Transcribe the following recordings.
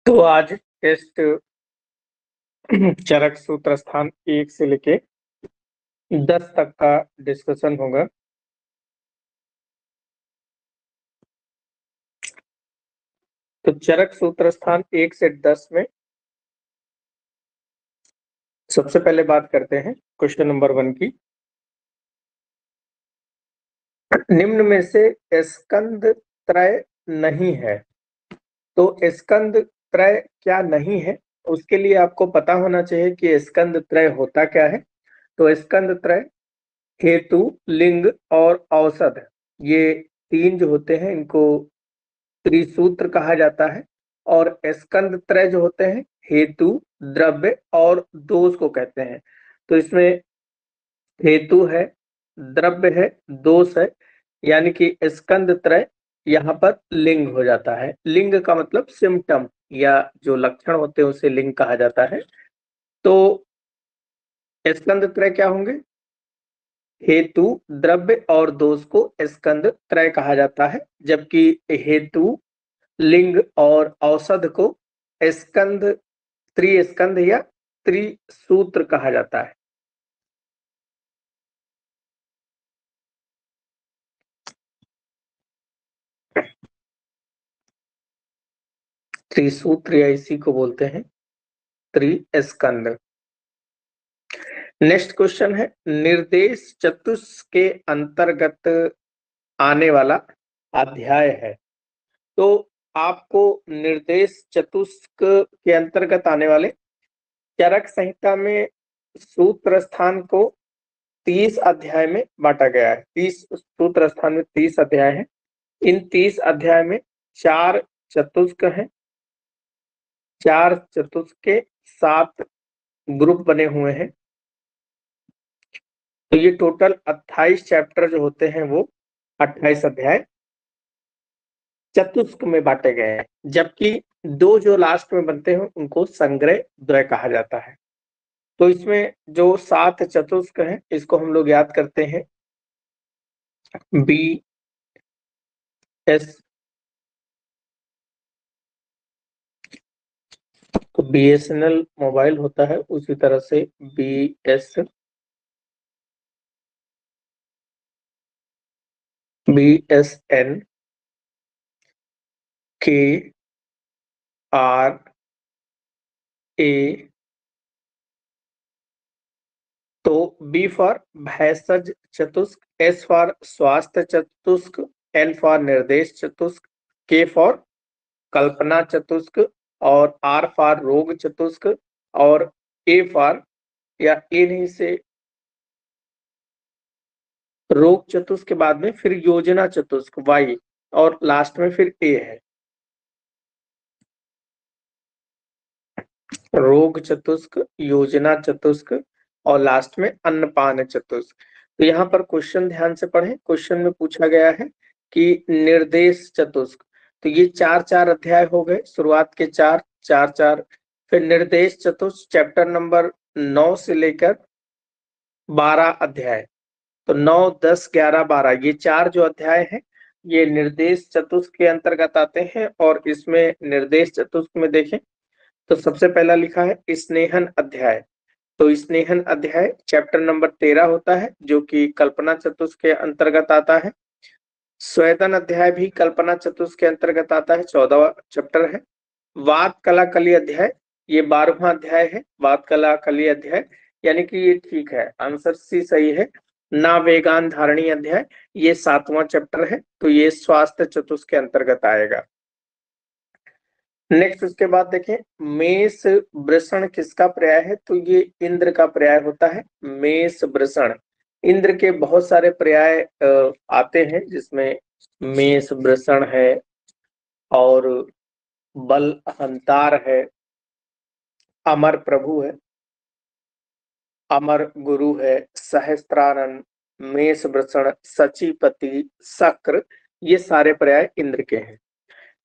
तो आज टेस्ट चरक सूत्र स्थान 1 से लेके 10 तक का डिस्कशन होगा। तो चरक सूत्र स्थान 1 से 10 में सबसे पहले बात करते हैं क्वेश्चन नंबर 1 की। निम्न में से स्कंद त्रय नहीं है। तो स्कंद त्रय क्या नहीं है, उसके लिए आपको पता होना चाहिए कि स्कंद त्रय होता क्या है। तो स्कंद त्रय हेतु, लिंग और औषध, ये तीन जो होते हैं इनको त्रिसूत्र कहा जाता है। और स्कंद त्रय जो होते हैं हेतु, द्रव्य और दोष को कहते हैं। तो इसमें हेतु है, द्रव्य है, दोष है, यानी कि स्कंद त्रय यहाँ पर लिंग हो जाता है। लिंग का मतलब सिम्टम या जो लक्षण होते हैं उसे लिंग कहा जाता है। तो स्कंद त्रय क्या होंगे? हेतु, द्रव्य और दोष को स्कंद त्रय कहा जाता है, जबकि हेतु, लिंग और औषध को स्कंद, त्रिस्कंद या त्रिसूत्र कहा जाता है। त्रिसूत्र या इसी को बोलते हैं त्रिस्कंद। नेक्स्ट क्वेश्चन है, निर्देश चतुष्क के अंतर्गत आने वाला अध्याय है। तो आपको निर्देश चतुष्क के अंतर्गत आने वाले चरक संहिता में सूत्र स्थान को 30 अध्याय में बांटा गया है। 30 सूत्र स्थान में 30 अध्याय हैं। इन 30 अध्याय में 4 चतुष्क हैं। 4 चतुष्क के 7 ग्रुप बने हुए हैं। तो ये टोटल 28 चैप्टर जो होते हैं वो 28 अध्याय चतुष्क में बांटे गए हैं, जबकि 2 जो लास्ट में बनते हैं उनको संग्रह द्वय कहा जाता है। तो इसमें जो 7 चतुष्क हैं इसको हम लोग याद करते हैं बी एस। तो BSNL मोबाइल होता है, उसी तरह से BSN, KRA, तो B फॉर भैषज चतुष्क, S फॉर स्वास्थ्य चतुष्क, N फॉर निर्देश चतुष्क, K फॉर कल्पना चतुष्क और R फॉर रोग चतुष्क और A फॉर, या A नहीं से रोग चतुष्क के बाद में फिर योजना चतुष्क Y और लास्ट में फिर A है। रोग चतुष्क, योजना चतुष्क और लास्ट में अन्नपान चतुष्क। तो यहाँ पर क्वेश्चन ध्यान से पढ़ें। क्वेश्चन में पूछा गया है कि निर्देश चतुष्क, तो ये 4-4 अध्याय हो गए, शुरुआत के 4-4-4। फिर निर्देश चतुष्क चैप्टर नंबर 9 से लेकर 12 अध्याय, तो 9, 10, 11, 12 ये 4 जो अध्याय हैं ये निर्देश चतुष्क के अंतर्गत आते हैं। और इसमें निर्देश चतुष्क में देखें तो सबसे पहला लिखा है स्नेहन अध्याय। तो स्नेहन अध्याय चैप्टर नंबर 13 होता है, जो कि कल्पना चतुष्क के अंतर्गत आता है। स्वेदन अध्याय भी कल्पना चतुष्क के अंतर्गत आता है, 14वां चैप्टर है। वाद कला कली अध्याय ये 12वां अध्याय है। वाद कला कली अध्याय यानी कि ये ठीक है, आंसर सी सही है। ना वेगान धारणी अध्याय ये 7वां चैप्टर है, तो ये स्वास्थ्य चतुष्क के अंतर्गत आएगा। नेक्स्ट उसके बाद देखें, मेष वृषण किसका पर्याय है? तो ये इंद्र का पर्याय होता है। मेष वृषण, इंद्र के बहुत सारे पर्याय आते हैं, जिसमें मेष वृषण है और बल हंतार है, अमर प्रभु है, अमर गुरु है, सहस्त्रानन, मेष वृषण, सचीपति, शक्र, ये सारे पर्याय इंद्र के हैं।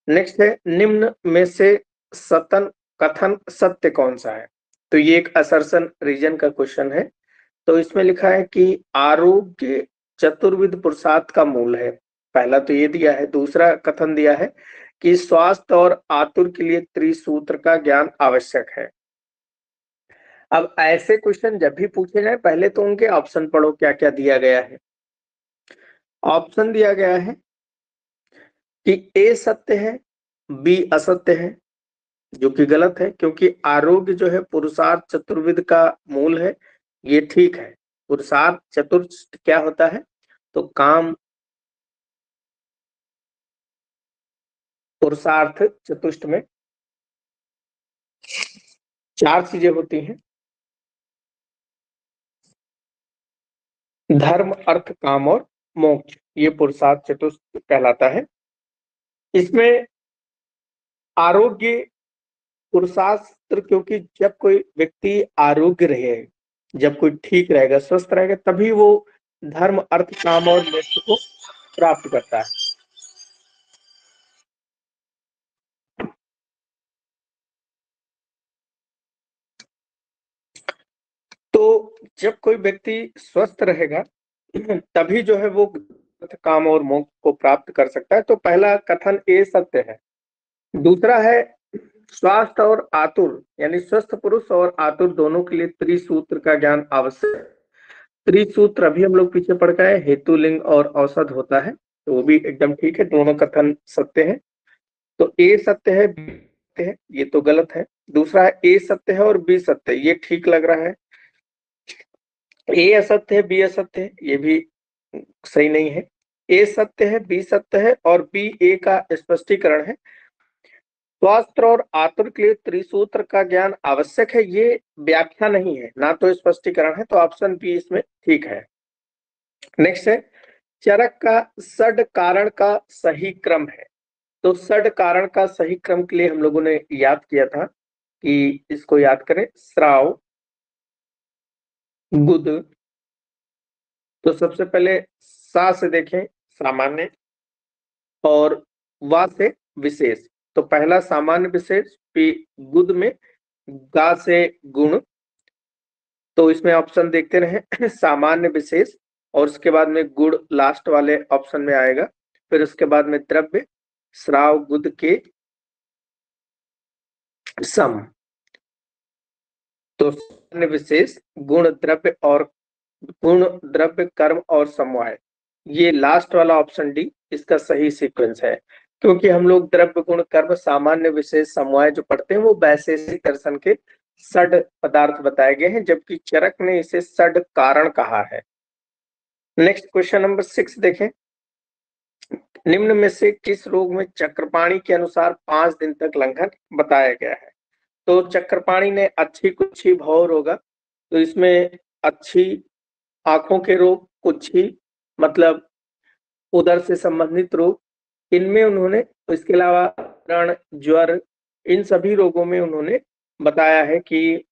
नेक्स्ट है, निम्न में से सतन कथन सत्य कौन सा है? तो ये एक असर्शन रीजन का क्वेश्चन है। तो इसमें लिखा है कि आरोग्य चतुर्विध पुरुषार्थ का मूल है। पहला तो ये दिया है। दूसरा कथन दिया है कि स्वास्थ्य और आतुर के लिए त्रिसूत्र का ज्ञान आवश्यक है। अब ऐसे क्वेश्चन जब भी पूछे जाए पहले तो उनके ऑप्शन पढ़ो, क्या क्या दिया गया है। ऑप्शन दिया गया है कि ए सत्य है, बी असत्य है, जो कि गलत है, क्योंकि आरोग्य जो है पुरुषार्थ चतुर्विध का मूल है, ये ठीक है। पुरुषार्थ चतुर्थ क्या होता है, तो काम, पुरुषार्थ चतुष्ट में 4 चीजें होती हैं, धर्म अर्थ काम और मोक्ष, ये पुरुषार्थ चतुष्ट कहलाता है। इसमें आरोग्य पुरुषार्थ, क्योंकि जब कोई व्यक्ति आरोग्य रहे, जब कोई ठीक रहेगा, स्वस्थ रहेगा, तभी वो धर्म अर्थ काम और मोक्ष को प्राप्त करता है। तो जब कोई व्यक्ति स्वस्थ रहेगा तभी जो है वो काम और मोक्ष को प्राप्त कर सकता है। तो पहला कथन ए सत्य है। दूसरा है स्वास्थ्य और आतुर, यानी स्वस्थ पुरुष और आतुर दोनों के लिए त्रिसूत्र का ज्ञान आवश्यक है। त्रिसूत्र अभी हम लोग पीछे पढ़ गए, हेतु लिंग और औषध होता है, तो वो भी एकदम ठीक है, दोनों कथन सत्य है। तो ए सत्य है, बी सत्य है, ये तो गलत है। दूसरा है ए सत्य है और बी सत्य है, ये ठीक लग रहा है। ए असत्य है, बी असत्य है, ये भी सही नहीं है। ए सत्य है, बी सत्य है और बी ए का स्पष्टीकरण है। स्वास्थ्य और आतुर के लिए त्रिसूत्र का ज्ञान आवश्यक है, ये व्याख्या नहीं है, ना तो स्पष्टीकरण है, तो ऑप्शन बी इसमें ठीक है। नेक्स्ट है चरक का षड कारण का सही क्रम है। तो षड कारण का सही क्रम के लिए हम लोगों ने याद किया था कि इसको याद करें, श्राव, गुद। तो सबसे पहले सा से देखें सामान्य और वा से विशेष। तो पहला सामान्य विशेष, गुद में गा से गुण। तो इसमें ऑप्शन देखते रहे सामान्य विशेष, और उसके बाद में गुण लास्ट वाले ऑप्शन में आएगा। फिर उसके बाद में द्रव्य, श्राव गुद के सम। तो सामान्य विशेष, गुण द्रव्य और गुण द्रव्य कर्म और समवाय, ये लास्ट वाला ऑप्शन डी इसका सही सीक्वेंस है। क्योंकि हम लोग द्रव्य गुण कर्म सामान्य विशेष समवाय जो पढ़ते हैं वो वैशेषिक दर्शन के षड पदार्थ बताए गए हैं, जबकि चरक ने इसे षड कारण कहा है। नेक्स्ट क्वेश्चन नंबर 6 देखें। निम्न में से किस रोग में चक्रपाणी के अनुसार 5 दिन तक लंघन बताया गया है। तो चक्रपाणी ने अच्छी कुच्छी भव रोगा, तो इसमें अच्छी आंखों के रोग, कुच्छी मतलब उदर से संबंधित रोग, इनमें उन्होंने, इसके अलावा व्रण, ज्वर, इन सभी रोगों में उन्होंने बताया है कि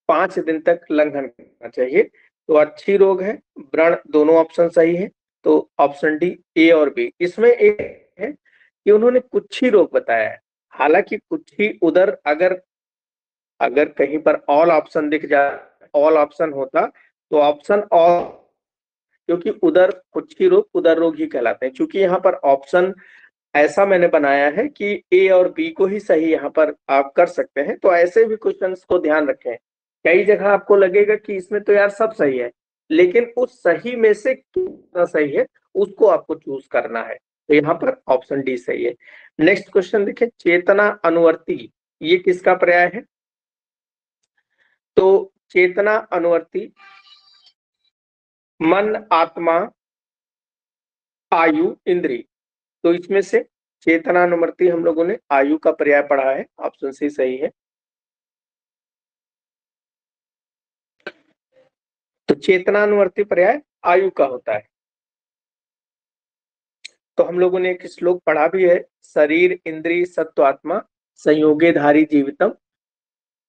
5 दिन तक लंघन करना चाहिए। तो अच्छी रोग है, व्रण, दोनों ऑप्शन सही है। तो ऑप्शन डी ए और बी। इसमें एक है कि उन्होंने कुच्छी रोग बताया है। हालांकि कुच्छी उदर, अगर अगर कहीं पर ऑल ऑप्शन दिख जाए, ऑल ऑप्शन होता तो ऑप्शन ऑल, क्योंकि उदर कुच्छी रोग उदर रोग ही कहलाते हैं। क्योंकि यहाँ पर ऑप्शन ऐसा मैंने बनाया है कि ए और बी को ही सही यहाँ पर आप कर सकते हैं, तो ऐसे भी क्वेश्चंस को ध्यान रखें। कई जगह आपको लगेगा कि इसमें तो यार सब सही है, लेकिन उस सही में से कितना सही है उसको आपको चूज करना है। तो यहाँ पर ऑप्शन डी सही है। नेक्स्ट क्वेश्चन देखें, चेतना अनुवर्ती, ये किसका पर्याय है। तो चेतना अनुवर्ती मन, आत्मा, आयु, इंद्री। तो इसमें से चेतनानुवर्ती हम लोगों ने आयु का पर्याय पढ़ा है, ऑप्शन सी सही है। तो चेतनानुवर्ती पर्याय आयु का होता है। तो हम लोगों ने एक श्लोक पढ़ा भी है, शरीर इंद्री सत्व आत्मा संयोगे धारी जीवितम।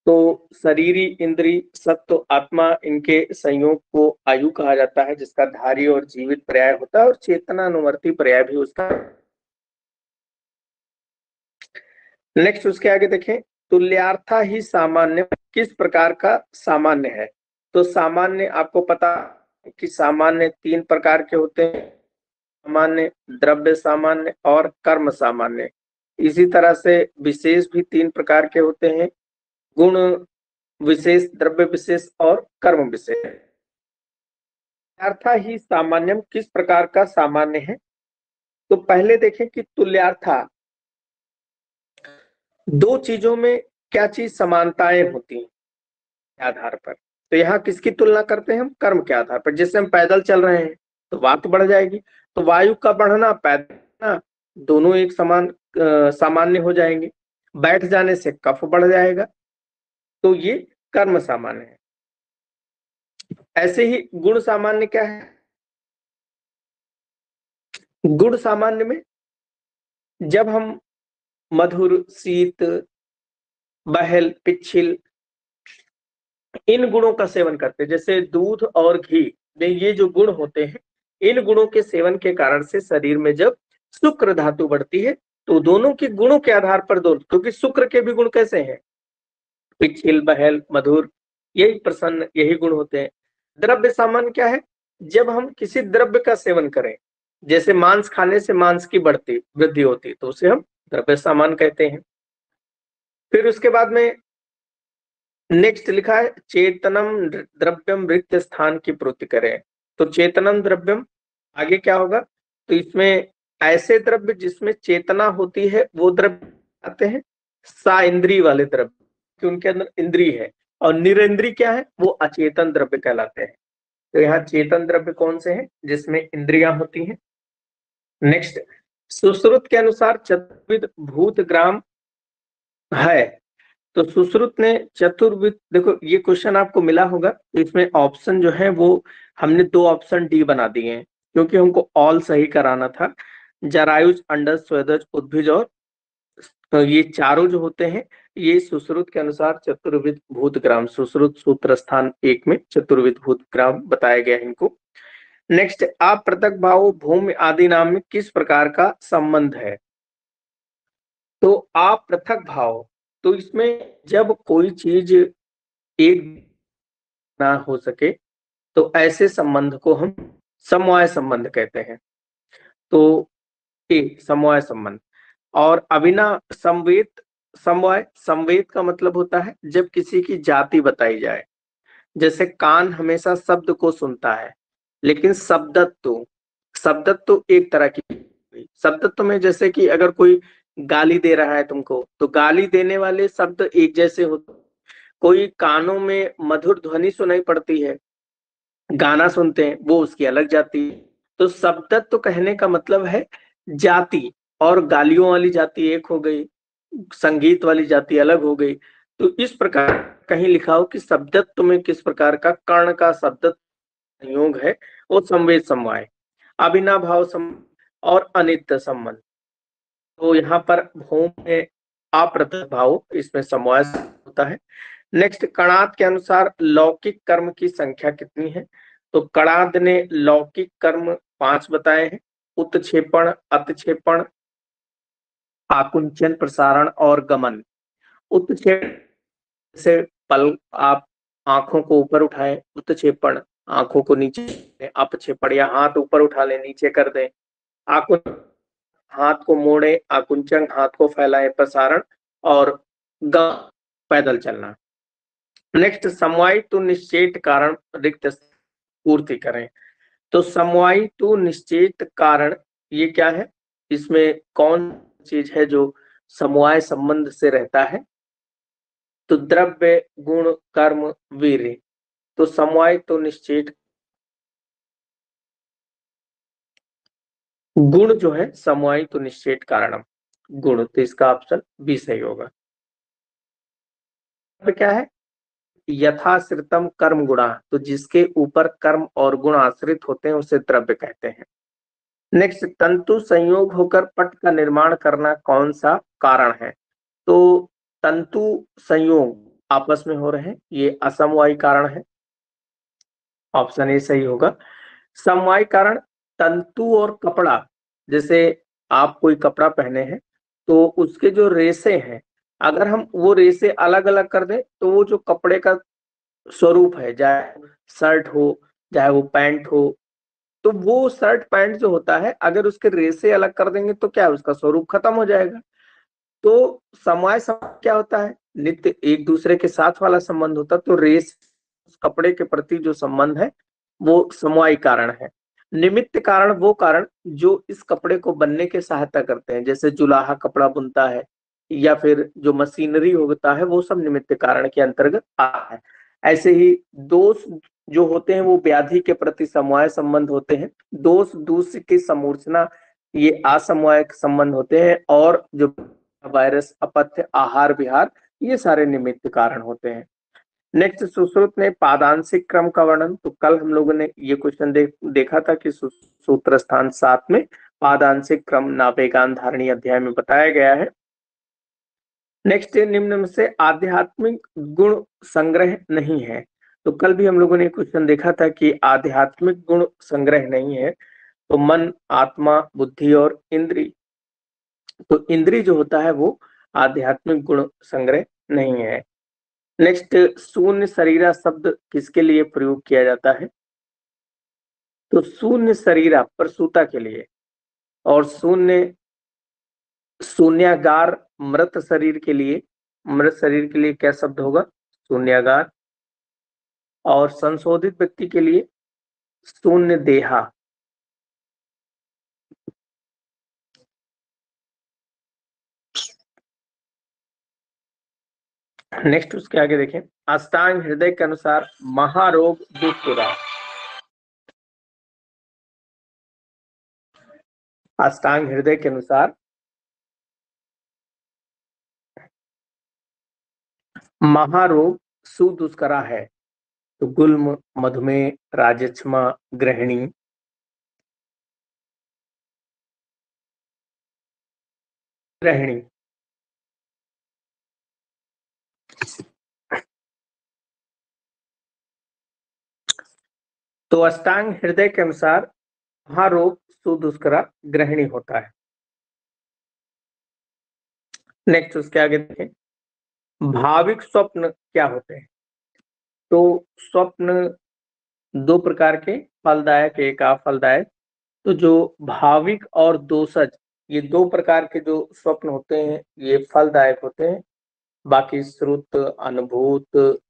तो शरीरी इंद्री सत्व आत्मा, इनके संयोग को आयु कहा जाता है, जिसका धारी और जीवित पर्याय होता है, और चेतनानुवर्ती पर्याय भी उसका। नेक्स्ट उसके आगे देखें, तुल्यार्था ही सामान्य किस प्रकार का सामान्य है। तो सामान्य आपको पता कि सामान्य 3 प्रकार के होते हैं, सामान्य, द्रव्य सामान्य और कर्म सामान्य। इसी तरह से विशेष भी 3 प्रकार के होते हैं, गुण विशेष, द्रव्य विशेष और कर्म विशेष। तुल्यार्था ही सामान्यम किस प्रकार का सामान्य है? तो पहले देखें कि तुल्यार्था, दो चीजों में क्या चीज समानताएं होती हैं आधार पर। तो यहाँ किसकी तुलना करते हैं हम? कर्म के आधार पर। जैसे हम पैदल चल रहे हैं तो वात बढ़ जाएगी, तो वायु का बढ़ना पैदल दोनों एक समान सामान्य हो जाएंगे। बैठ जाने से कफ बढ़ जाएगा, तो ये कर्म सामान्य है। ऐसे ही गुण सामान्य क्या है? गुण सामान्य में जब हम मधुर, शीत, बहल, पिच्छिल इन गुणों का सेवन करते हैं, जैसे दूध और घी में ये जो गुण होते हैं, इन गुणों के सेवन के कारण से शरीर में जब शुक्र धातु बढ़ती है, तो दोनों के गुणों के आधार पर दो, क्योंकि शुक्र के भी गुण कैसे हैं? पिच्छिल, बहल, मधुर, यही प्रसन्न, यही गुण होते हैं। द्रव्य सामान्य क्या है? जब हम किसी द्रव्य का सेवन करें, जैसे मांस खाने से मांस की बढ़ती वृद्धि होती, तो उसे हम द्रव्य सामान्य कहते हैं। फिर उसके बाद में नेक्स्ट लिखा है चेतनम द्रव्यम रिक्त स्थान की पूर्ति करें। तो चेतनम द्रव्यम आगे क्या होगा? तो इसमें ऐसे द्रव्य जिसमें चेतना होती है वो द्रव्य आते हैं। सा इंद्रिय वाले द्रव्य कि उनके अंदर इंद्रिय है, और निरेंद्रिय क्या है? वो अचेतन द्रव्य कहलाते हैं। तो यहाँ चेतन द्रव्य कौन से हैं? जिसमें इंद्रियां होती हैं। नेक्स्ट, सुश्रुत के अनुसार चतुर्विध भूत ग्राम है। तो सुश्रुत ने चतुर्विध, देखो ये क्वेश्चन आपको मिला होगा, तो इसमें ऑप्शन जो है वो हमने 2 ऑप्शन डी बना दिए हैं, क्योंकि हमको ऑल सही कराना था। जरायुज, अंडज, स्वेदज, उद्भिज और तो ये चारों जो होते हैं, ये सुश्रुत के अनुसार चतुर्विध भूत ग्राम, सुश्रुत सूत्र स्थान 1 में चतुर्विध भूत ग्राम बताया गया है इनको। नेक्स्ट, अपृथक भाव भूमि आदि नाम में किस प्रकार का संबंध है? तो अपृथक भाव, तो इसमें जब कोई चीज एक ना हो सके, तो ऐसे संबंध को हम समवाय संबंध कहते हैं। तो समवाय संबंध। और अभिना संवेद, समवाय संवेद का मतलब होता है जब किसी की जाति बताई जाए, जैसे कान हमेशा शब्द को सुनता है, लेकिन शब्दत्व एक तरह की, शब्दत्व में जैसे कि अगर कोई गाली दे रहा है तुमको, तो गाली देने वाले शब्द एक जैसे होते। कोई कानों में मधुर ध्वनि सुनाई पड़ती है, गाना सुनते हैं, वो उसकी अलग जाति है। तो शब्दत्व कहने का मतलब है जाति, और गालियों वाली जाति एक हो गई, संगीत वाली जाति अलग हो गई। तो इस प्रकार कहीं लिखा हो कि शब्दत्व में किस प्रकार का कर्ण का शब्द संयोग है, वो संवेद समवाय, अविनाभाव संबंध और अनित्य संबंध। तो यहाँ पर भूम में अपृथक भाव, इसमें समवाय होता है। नेक्स्ट, कणाद के अनुसार लौकिक कर्म की संख्या कितनी है? तो कणाद ने लौकिक कर्म 5 बताए हैं। उत्क्षेपण, अतक्षेपण, आकुंचन, प्रसारण और गमन। उत्क्षेपण से पल आप आंखों को ऊपर उठाएं, उत्क्षेपण आंखों को नीचे, अपक्षेपण या हाथ ऊपर उठा लें, नीचे कर दें। आकुंचन हाथ को मोड़े, आकुंचन हाथ को फैलाएं, प्रसारण और गमन पैदल चलना। नेक्स्ट, समवायी तो निश्चेत कारण रिक्त पूर्ति करें। तो समवायी तो निश्चेत कारण ये क्या है? इसमें कौन चीज है जो समवाय संबंध से रहता है? तो द्रव्य, गुण, कर्म, वीर्य। तो समवाय तो निश्चेत गुण जो है समवायी तो निश्चेत कारणम गुण, तो इसका ऑप्शन बी सही होगा। क्या है? यथाश्रितम कर्म गुणा, तो जिसके ऊपर कर्म और गुण आश्रित होते हैं उसे द्रव्य कहते हैं। नेक्स्ट, तंतु संयोग होकर पट का निर्माण करना कौन सा कारण है? तो तंतु संयोग आपस में हो रहे हैं, ये असमवायी कारण है, ऑप्शन ए सही होगा। समवायी कारण तंतु और कपड़ा, जैसे आप कोई कपड़ा पहने हैं तो उसके जो रेशे हैं, अगर हम वो रेशे अलग अलग कर दें तो वो जो कपड़े का स्वरूप है, चाहे शर्ट हो चाहे वो पैंट हो, तो वो शर्ट पैंट जो होता है, अगर उसके रेशे अलग कर देंगे तो क्या उसका स्वरूप खत्म हो जाएगा। तो समवाय संबंध क्या होता है? नित्य एक दूसरे के साथ वाला संबंध होता है, तो रेस कपड़े के प्रति जो संबंध है वो समवायी कारण है। निमित्त कारण वो कारण जो इस कपड़े को बनने की सहायता करते हैं, जैसे जुलाहा कपड़ा बुनता है या फिर जो मशीनरी होता है, वो सब निमित्त कारण के अंतर्गत आता है। ऐसे ही दोष जो होते हैं वो व्याधि के प्रति समवाय संबंध होते हैं। दोष दूसरे की समूर्छना ये असमवायिक संबंध होते हैं, और जो वायरस, अपथ्य, आहार विहार, ये सारे निमित्त कारण होते हैं। नेक्स्ट, सुश्रुत ने पादांशिक क्रम का वर्णन। तो कल हम लोगों ने ये क्वेश्चन देखा था कि सूत्र स्थान 7 में पादांशिक क्रम नाभेगान धारणी अध्याय में बताया गया है। नेक्स्ट, निम्न में से आध्यात्मिक गुण संग्रह नहीं है। तो कल भी हम लोगों ने क्वेश्चन देखा था कि आध्यात्मिक गुण संग्रह नहीं है, तो मन, आत्मा, बुद्धि और इंद्री। तो इंद्री जो होता है वो आध्यात्मिक गुण संग्रह नहीं है। नेक्स्ट, शून्य शरीरा शब्द किसके लिए प्रयोग किया जाता है? तो शून्य शरीरा प्रसूता के लिए, और शून्यागार मृत शरीर के लिए। मृत शरीर के लिए क्या शब्द होगा? शून्यागार। और संशोधित व्यक्ति के लिए शून्य देहा। नेक्स्ट उसके आगे देखें, अष्टांग हृदय के अनुसार महारोग दुष्पुरा। अष्टांग हृदय के अनुसार महारोग सुदुष्करा है। तो गुल्म, मधुमेह, राजक्षमा, गृहिणी। गृहिणी। तो अष्टांग हृदय के अनुसार महारोग सुदुष्करा गृहिणी होता है। नेक्स्ट उसके आगे देखें, भाविक स्वप्न क्या होते हैं? तो स्वप्न दो प्रकार के, फलदायक, एक अफलदायक। तो जो भाविक और दोषज, ये दो प्रकार के जो स्वप्न होते हैं ये फलदायक होते हैं। बाकी श्रुत, अनुभूत,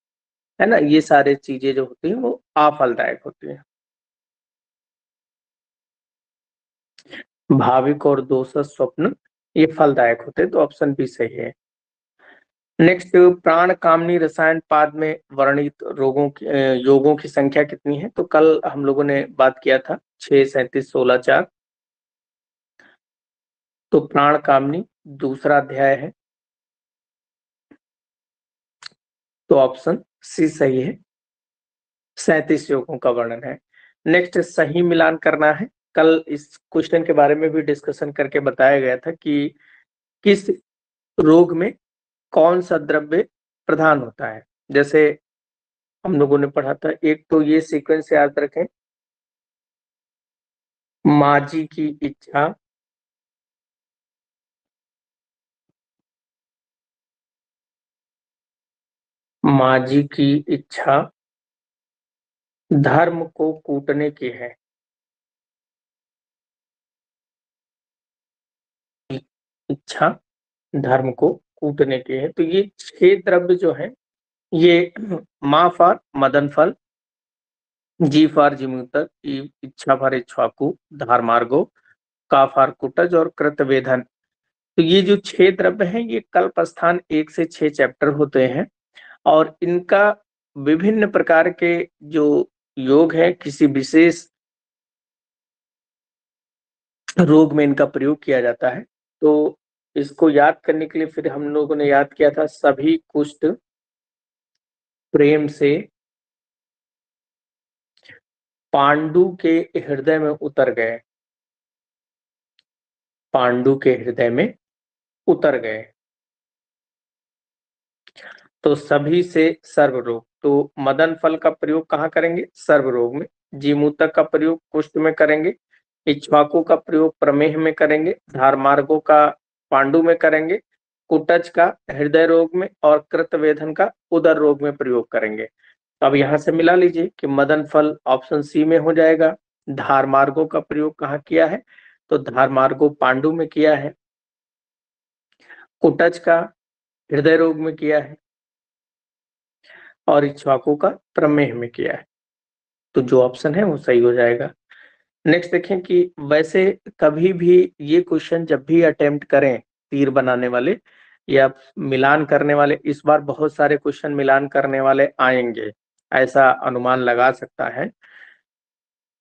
है ना, ये सारे चीजें जो होती हैं वो अफलदायक होती हैं। भाविक और दोषज स्वप्न ये फलदायक होते हैं, तो ऑप्शन बी सही है। नेक्स्ट, प्राण कामनी रसायन पाद में वर्णित योगों की संख्या कितनी है? तो कल हम लोगों ने बात किया था 6, 37, 16, 4। तो प्राण कामनी दूसरा अध्याय है, तो ऑप्शन सी सही है। 37 योगों का वर्णन है। नेक्स्ट, सही मिलान करना है। कल इस क्वेश्चन के बारे में भी डिस्कशन करके बताया गया था कि किस रोग में कौन सा द्रव्य प्रधान होता है। जैसे हम लोगों ने पढ़ा था, एक तो ये सीक्वेंस याद रखें, माजी की इच्छा, माजी की इच्छा धर्म को कूटने की है। इच्छा धर्म को कूटने की है। तो ये 6 द्रव्य जो है, ये मा फॉर मदन फल, जी फॉर जिमूतक, इच्छा फॉर इक्ष्वाकु, धारमार्गो, का फॉर कुटज और कृतवेधन। तो ये जो 6 द्रव्य हैं ये कल्पस्थान 1 से 6 चैप्टर होते हैं, और इनका विभिन्न प्रकार के जो योग है किसी विशेष रोग में इनका प्रयोग किया जाता है। तो इसको याद करने के लिए फिर हम लोगों ने याद किया था, सभी कुष्ठ प्रेम से पांडु के हृदय में उतर गए। पांडु के हृदय में उतर गए। तो सभी से सर्व रोग, तो मदन फल का प्रयोग कहाँ करेंगे? सर्व रोग में। जीमूतक का प्रयोग कुष्ठ में करेंगे, इक्ष्वाकु का प्रयोग प्रमेह में करेंगे, धारमार्गों का पांडु में करेंगे, कुटज का हृदय रोग में, और कृतवेधन का उदर रोग में प्रयोग करेंगे। तो अब यहाँ से मिला लीजिए कि मदन फल ऑप्शन सी में हो जाएगा। धारमार्गों का प्रयोग कहाँ किया है? तो धारमार्गो पांडु में किया है। कुटच का हृदय रोग में किया है और इक्ष्वाकु का प्रमेह में किया है। तो जो ऑप्शन है वो सही हो जाएगा। नेक्स्ट देखें कि वैसे कभी भी ये क्वेश्चन जब भी अटेम्प्ट करें तीर बनाने वाले या मिलान करने वाले, इस बार बहुत सारे क्वेश्चन मिलान करने वाले आएंगे, ऐसा अनुमान लगा सकता है।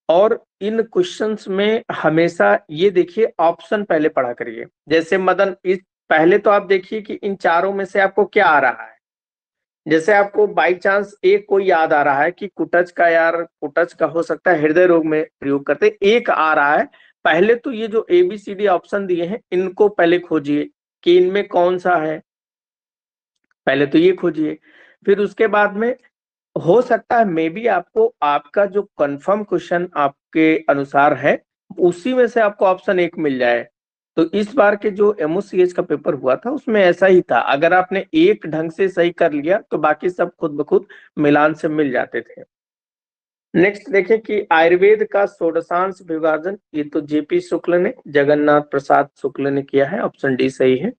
और इन क्वेश्चंस में हमेशा ये देखिए ऑप्शन पहले पढ़ा करिए। जैसे मदन, इस पहले तो आप देखिए कि इन चारों में से आपको क्या आ रहा है। जैसे आपको बाई चांस एक कोई याद आ रहा है कि कुटच का, यार कुटच का हो सकता है हृदय रोग में प्रयोग करते, एक आ रहा है, पहले तो ये जो ABCD ऑप्शन दिए हैं इनको पहले खोजिए कि इनमें कौन सा है, पहले तो ये खोजिए। फिर उसके बाद में हो सकता है मे बी आपको आपका जो कंफर्म क्वेश्चन आपके अनुसार है उसी में से आपको ऑप्शन एक मिल जाए। तो इस बार के जो MOCH का पेपर हुआ था उसमें ऐसा ही था, अगर आपने एक ढंग से सही कर लिया तो बाकी सब खुद ब खुद मिलान से मिल जाते थे। नेक्स्ट देखें कि आयुर्वेद का षोडशांश विभाजन, ये तो JP शुक्ल ने, जगन्नाथ प्रसाद शुक्ल ने किया है, ऑप्शन डी सही है।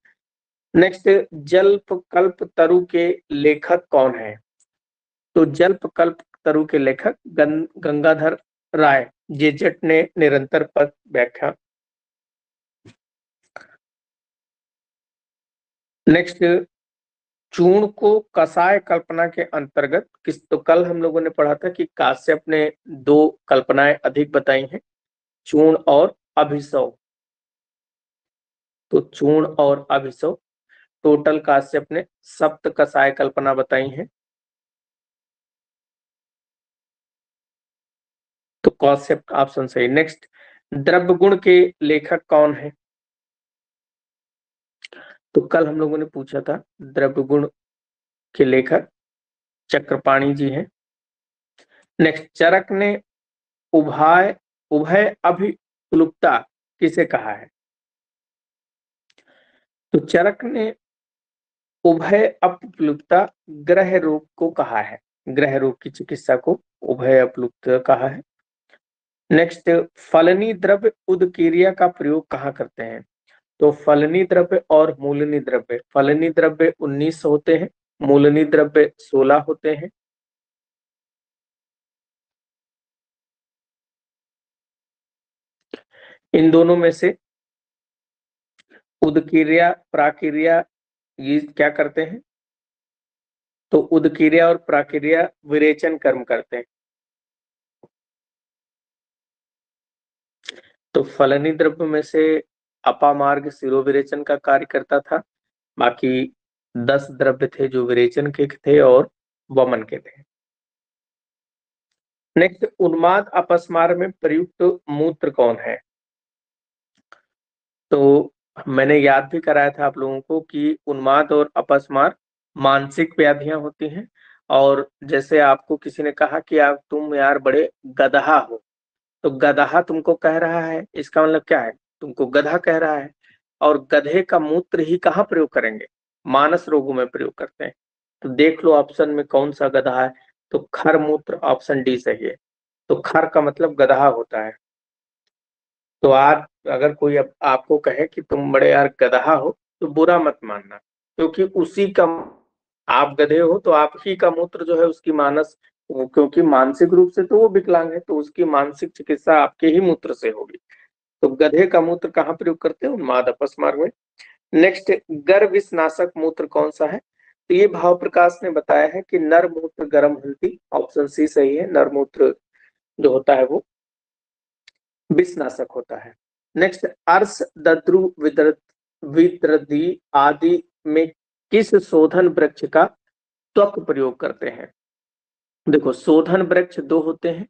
नेक्स्ट, जल्प कल्प तरु के लेखक कौन है? तो जल्प कल्प तरु के लेखक गंगाधर राय जेजेट ने निरंतर पद व्याख्या। नेक्स्ट, चूर्ण को कसाय कल्पना के अंतर्गत किस, तो कल हम लोगों ने पढ़ा था कि काश्यप ने दो कल्पनाएं अधिक बताई हैं, चूर्ण और अभिसव। तो चूर्ण और अभिसव, टोटल काश्यप ने सप्त कसाय कल्पना बताई है। तो काश्यप ऑप्शन सही। नेक्स्ट, द्रव्य गुण के लेखक कौन है? तो कल हम लोगों ने पूछा था द्रव्य गुण के लेखक चक्रपाणी जी हैं। नेक्स्ट, चरक ने उभय उभय अभिप्लुप्ता किसे कहा है? तो चरक ने उभय अपलुप्ता ग्रह रोग को कहा है, ग्रह रोग की चिकित्सा को उभय अपलुप्त कहा है। नेक्स्ट, फलनी द्रव्य उदकीरिया का प्रयोग कहाँ करते हैं? तो फलनी द्रव्य और मूलनी द्रव्य, फलनी द्रव्य 19 होते हैं, मूलनी द्रव्य 16 होते हैं। इन दोनों में से उदकीरिया प्राकिरिया ये क्या करते हैं? तो उदकीरिया और प्राकिरिया विरेचन कर्म करते हैं। तो फलनी द्रव्य में से अपामार्ग शिरोविरेचन का कार्य करता था, बाकी 10 द्रव्य थे जो विरेचन के थे और वमन के थे। नेक्स्ट, उन्माद अपस्मार में प्रयुक्त मूत्र कौन है? तो मैंने याद भी कराया था आप लोगों को कि उन्माद और अपस्मार मानसिक व्याधियां होती हैं। और जैसे आपको किसी ने कहा कि आप तुम यार बड़े गदहा हो, तो गदहा तुमको कह रहा है, इसका मतलब क्या है? तुमको गधा कह रहा है। और गधे का मूत्र ही कहाँ प्रयोग करेंगे? मानस रोगों में प्रयोग करते हैं। तो देख लो ऑप्शन में कौन सा गधा है। तो खर मूत्र ऑप्शन डी सही है। तो खर का मतलब गधा होता है। तो आप अगर कोई आपको कहे कि तुम बड़े यार गधा हो तो बुरा मत मानना, क्योंकि उसी का, आप गधे हो तो आप ही का मूत्र जो है उसकी मानस, क्योंकि मानसिक रूप से तो वो विकलांग है तो उसकी मानसिक चिकित्सा आपके ही मूत्र से होगी। तो गधे का मूत्र कहाँ प्रयोग करते हैं? उन्माद अपस्मार में। नेक्स्ट, गर्भविषनाशक मूत्र कौन सा है? तो ये भाव प्रकाश ने बताया है कि नर मूत्र गर्म हल्दी, ऑप्शन सी सही है। नर मूत्र जो होता है वो विषनाशक होता है। नेक्स्ट, अर्श दद्रु विद्रदी आदि में किस शोधन वृक्ष का त्वक प्रयोग करते हैं? देखो शोधन वृक्ष दो होते हैं,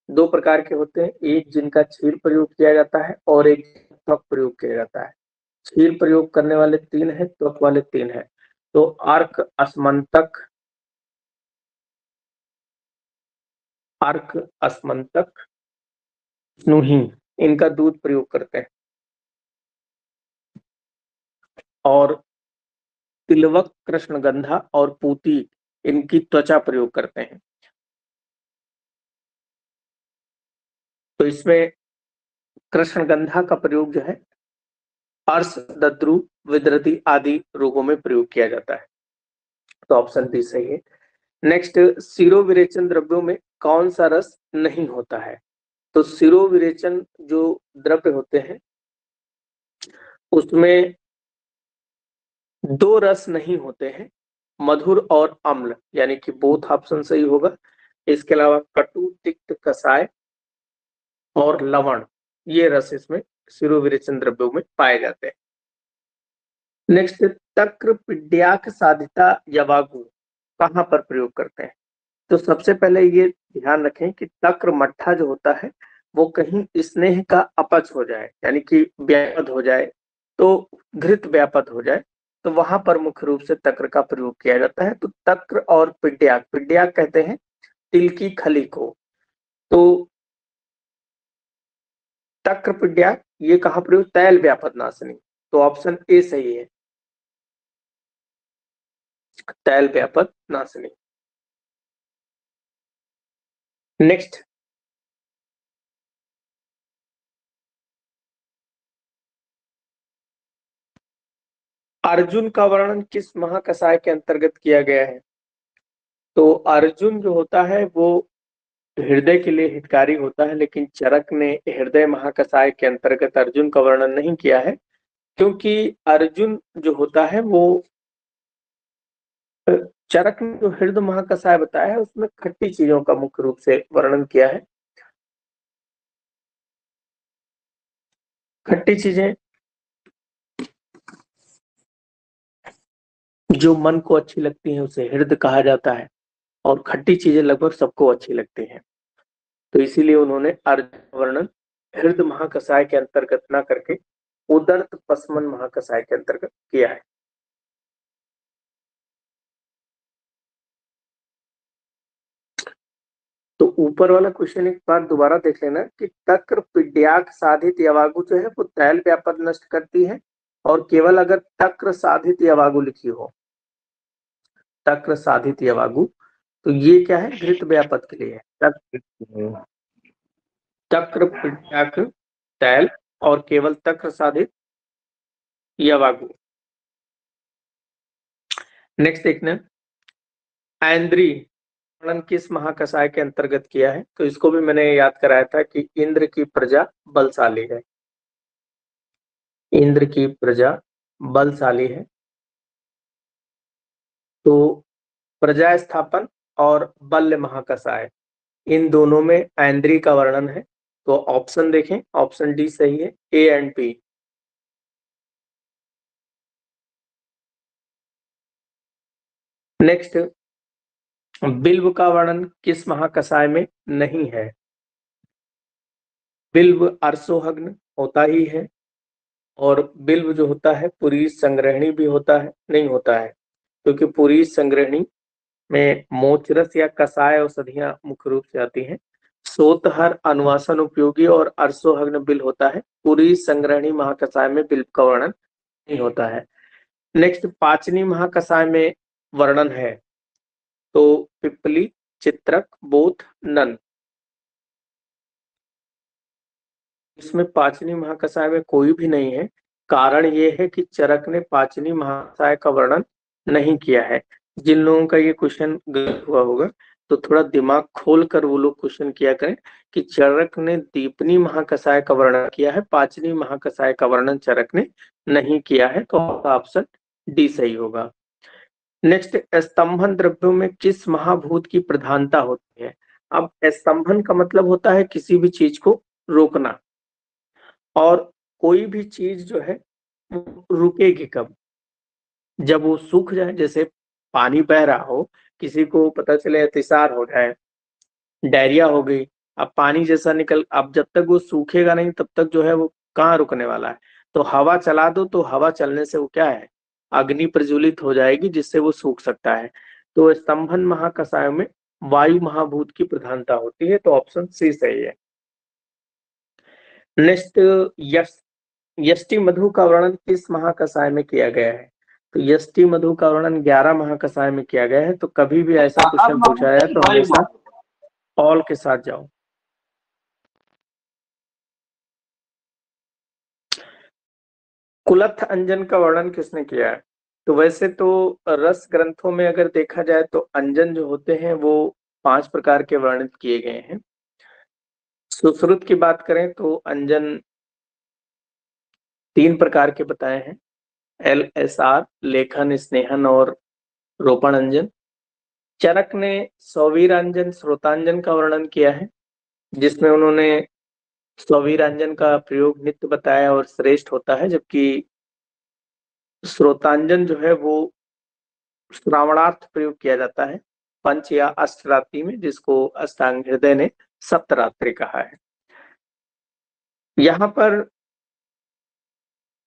दो प्रकार के होते हैं, एक जिनका छील प्रयोग किया जाता है और एक त्वक प्रयोग किया जाता है। छील प्रयोग करने वाले 3 हैं, त्वक वाले 3 हैं। तो अर्क अस्मंतक, अर्क अस्मंतक स्नूही, इनका दूध प्रयोग करते हैं। और तिलवक कृष्णगंधा और पूती इनकी त्वचा प्रयोग करते हैं। तो इसमें कृष्णगंधा का प्रयोग जो है अर्श दद्रु विद्रति आदि रोगों में प्रयोग किया जाता है। तो ऑप्शन बी सही है। नेक्स्ट, सिरोविरेचन द्रव्यों में कौन सा रस नहीं होता है? तो सिरोविरेचन जो द्रव्य होते हैं उसमें दो रस नहीं होते हैं, मधुर और अम्ल, यानी कि बोथ ऑप्शन सही होगा। इसके अलावा कटु, तिक्त, कसाय और लवण, ये रस इसमें सिरोविरेचन द्रव्यों में पाए जाते हैं। नेक्स्ट, तक्र, पिड्याक, साधिता, यवागु कहाँ पर प्रयोग करते हैं? तो सबसे पहले ये ध्यान रखें कि तक्र मट्ठा जो होता है वो कहीं स्नेह का अपच हो जाए, यानी कि व्यापद हो जाए, तो घृत व्यापद हो जाए, तो वहां पर मुख्य रूप से तक्र का प्रयोग किया जाता है। तो तक्र और पिड्याक, पिड्याक कहते हैं तिल की खली को, तो तक्र पिड्याक ये कहाँ प्रयोग? तैल व्यापद नाशनी, तो ऑप्शन ए सही है, तैल व्यापद नाशनी। नेक्स्ट, अर्जुन का वर्णन किस महाकसाय के अंतर्गत किया गया है? तो अर्जुन जो होता है वो हृदय के लिए हितकारी होता है, लेकिन चरक ने हृदय महाकसाय के अंतर्गत अर्जुन का वर्णन नहीं किया है, क्योंकि अर्जुन जो होता है वो चरक ने जो हृदय महाकसाय बताया है उसमें खट्टी चीजों का मुख्य रूप से वर्णन किया है। खट्टी चीजें जो मन को अच्छी लगती हैं उसे हृदय कहा जाता है, और खट्टी चीजें लगभग सबको अच्छी लगती हैं, तो इसीलिए उन्होंने अर्जुन वर्णन हृदय महाकसाय के अंतर्गत ना करके उदर्त पसमन महाकसाय के अंतर्गत किया है। तो ऊपर वाला क्वेश्चन एक बार दोबारा देख लेना कि तक्र, पिड्याक, साधित, यवागु जो है वो तैल व्यापद नष्ट करती है, और केवल अगर तक्र, साधित, यवागु लिखी हो, तक्र, साधित, यवागु, तो ये क्या है? घृत व्यापद के लिए है। तक्र, पिड्याक, तैल, और केवल तक्र, साधित, यवागु। नेक्स्ट देखना, ऐन्द्री वर्णन किस महाकसाय के अंतर्गत किया है? तो इसको भी मैंने याद कराया था कि इंद्र की प्रजा बलशाली है, इंद्र की प्रजा बलशाली है, तो प्रजा स्थापन और बल्य महाकसाय इन दोनों में ऐन्द्री का वर्णन है, तो ऑप्शन देखें, ऑप्शन डी सही है, ए एंड बी। नेक्स्ट, बिल्व का वर्णन किस महाकसाय में नहीं है? बिल्व अर्सोहग्न होता ही है, और बिल्व जो होता है पुरी संग्रहणी भी होता है, नहीं होता है, क्योंकि पुरी संग्रहणी में मोचरस या कसाय औषधियां मुख्य रूप से आती हैं। सोतहर अनुवासन उपयोगी और अर्सोहग्न बिल होता है, पूरी संग्रहणी महाकसाय में बिल्व का वर्णन नहीं होता है। नेक्स्ट, पाचनी महाकसाय में वर्णन है, तो पिपली, चित्रक, बोथ, नन, इसमें पाचनी महाकसाय में कोई भी नहीं है। कारण ये है कि चरक ने पाचनी महाकसाय का वर्णन नहीं किया है। जिन लोगों का ये क्वेश्चन गलत हुआ होगा तो थोड़ा दिमाग खोल कर वो लोग क्वेश्चन किया करें कि चरक ने दीपनी महाकसाय का वर्णन किया है, पाचनी महाकसाय का वर्णन चरक ने नहीं किया है, तो ऑप्शन डी सही होगा। नेक्स्ट, स्तंभन द्रव्यों में किस महाभूत की प्रधानता होती है? अब स्तंभन का मतलब होता है किसी भी चीज को रोकना, और कोई भी चीज जो है वो रुकेगी कब? जब वो सूख जाए, जैसे पानी बह रहा हो, किसी को पता चले अतिसार हो जाए, डायरिया हो गई, अब पानी जैसा निकल, अब जब तक वो सूखेगा नहीं तब तक जो है वो कहाँ रुकने वाला है? तो हवा चला दो, तो हवा चलने से वो क्या है? अग्नि प्रज्वलित हो जाएगी, जिससे वो सूख सकता है। तो स्तंभन महाकसायों में वायु महाभूत की प्रधानता होती है, तो ऑप्शन सी सही है। नेक्स्ट, यश यष्टि मधु का वर्णन किस महाकसाय में किया गया है? तो यष्टि मधु का वर्णन 11 महाकसाय में किया गया है, तो कभी भी ऐसा क्वेश्चन पूछा जाए तो हमेशा ऑल के साथ जाओ। कुलथ अंजन का वर्णन किसने किया है? तो वैसे तो रस ग्रंथों में अगर देखा जाए तो अंजन जो होते हैं वो 5 प्रकार के वर्णित किए गए हैं। सुश्रुत की बात करें तो अंजन 3 प्रकार के बताए हैं, एलएसआर, लेखन, स्नेहन और रोपण अंजन। चरक ने सौवीरांजन, श्रोतांजन का वर्णन किया है, जिसमें उन्होंने सौवीरांजन का प्रयोग नित्य बताया और श्रेष्ठ होता है, जबकि श्रोतांजन जो है वो श्रावणार्थ प्रयोग किया जाता है पंच या अष्टरात्रि में, जिसको अष्टांग हृदय ने सप्तरात्रि कहा है। यहाँ पर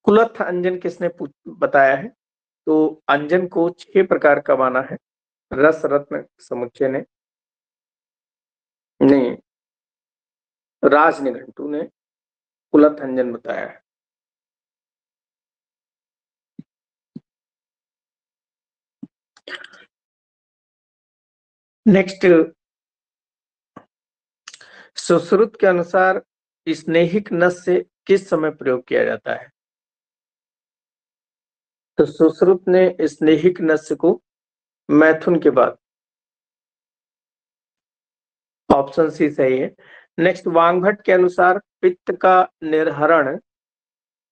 कुलथ अंजन किसने बताया है? तो अंजन को 6 प्रकार का माना है रस रत्न समुच्चय ने, नहीं, राज निघंटू ने कुलथ अंजन बताया है। नेक्स्ट, सुश्रुत के अनुसार स्नेहिक नस से किस समय प्रयोग किया जाता है? तो सुश्रुत ने स्नेहिक नस्य को मैथुन के बाद, ऑप्शन सी सही है। नेक्स्ट, वांगभट्ट के अनुसार पित्त का निर्हरण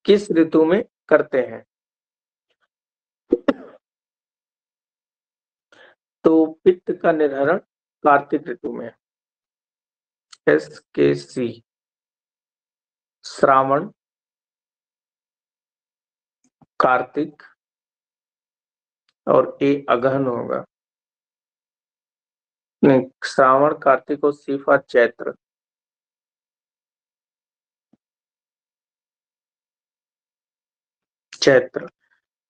किस ऋतु में करते हैं? तो पित्त का निर्हरण कार्तिक ऋतु में। एस के सी श्रावण, कार्तिक और ए अगहन होगा। नहीं, श्रावण, कार्तिक और सीफा चैत्र। चैत्र।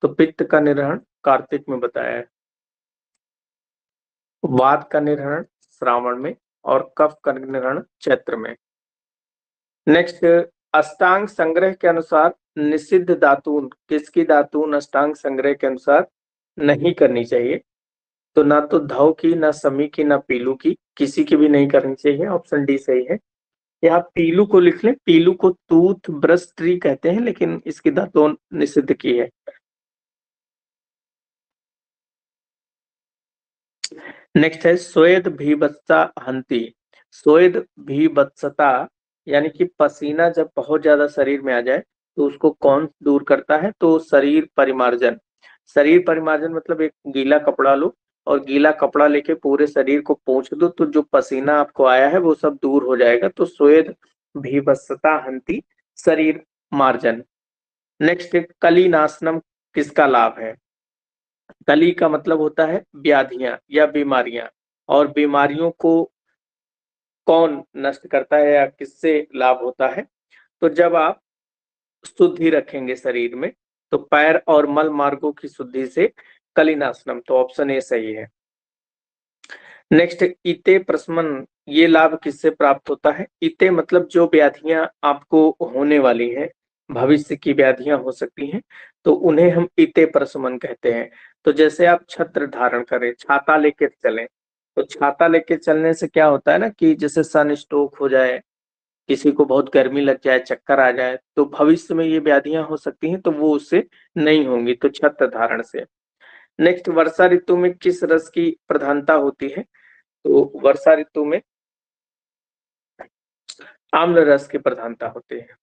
तो पित्त का निर्हरण कार्तिक में बताया है, वात का निर्हरण श्रावण में और कफ का निर्हरण चैत्र में। नेक्स्ट, अष्टांग संग्रह के अनुसार निषिद्ध दातून किसकी दातून अष्टांग संग्रह के अनुसार नहीं करनी चाहिए? तो ना तो धौ की, ना समी की, ना पीलू की, किसी की भी नहीं करनी चाहिए। ऑप्शन डी सही है। यहाँ पीलू को लिख लें, पीलू को टूथ ब्रश ट्री कहते हैं, लेकिन इसकी दातून निषिद्ध की है। नेक्स्ट है स्वेद भीभत्सा हंति। स्वेद भीभत्सता यानी कि पसीना जब बहुत ज्यादा शरीर में आ जाए तो उसको कौन दूर करता है? तो शरीर परिमार्जन। शरीर परिमार्जन मतलब एक गीला कपड़ा लो और गीला कपड़ा लेके पूरे शरीर को पोंछ दो, तो जो पसीना आपको आया है वो सब दूर हो जाएगा। तो स्वेद भीभत्सता हंति, शरीर मार्जन। नेक्स्ट, कलीनाशनम किसका लाभ है? कली का मतलब होता है व्याधियां या बीमारियां, और बीमारियों को कौन नष्ट करता है या किससे लाभ होता है? तो जब आप शुद्धि रखेंगे शरीर में, तो पैर और मल मार्गों की शुद्धि से कलिनाशनम। तो ऑप्शन ए सही है। नेक्स्ट, इते प्रशमन, ये लाभ किससे प्राप्त होता है? इते मतलब जो व्याधियां आपको होने वाली हैं, भविष्य की व्याधियां हो सकती हैं, तो उन्हें हम इते प्रशमन कहते हैं। तो जैसे आप छत्र धारण करें, छाता लेकर चलें, तो छाता लेके चलने से क्या होता है ना कि जैसे सन स्ट्रोक हो जाए, किसी को बहुत गर्मी लग जाए, चक्कर आ जाए, तो भविष्य में ये व्याधियां हो सकती हैं, तो वो उससे नहीं होंगी, तो छत्र धारण से। नेक्स्ट, वर्षा ऋतु में किस रस की प्रधानता होती है? तो वर्षा ऋतु में आम्ल रस की प्रधानता होती है।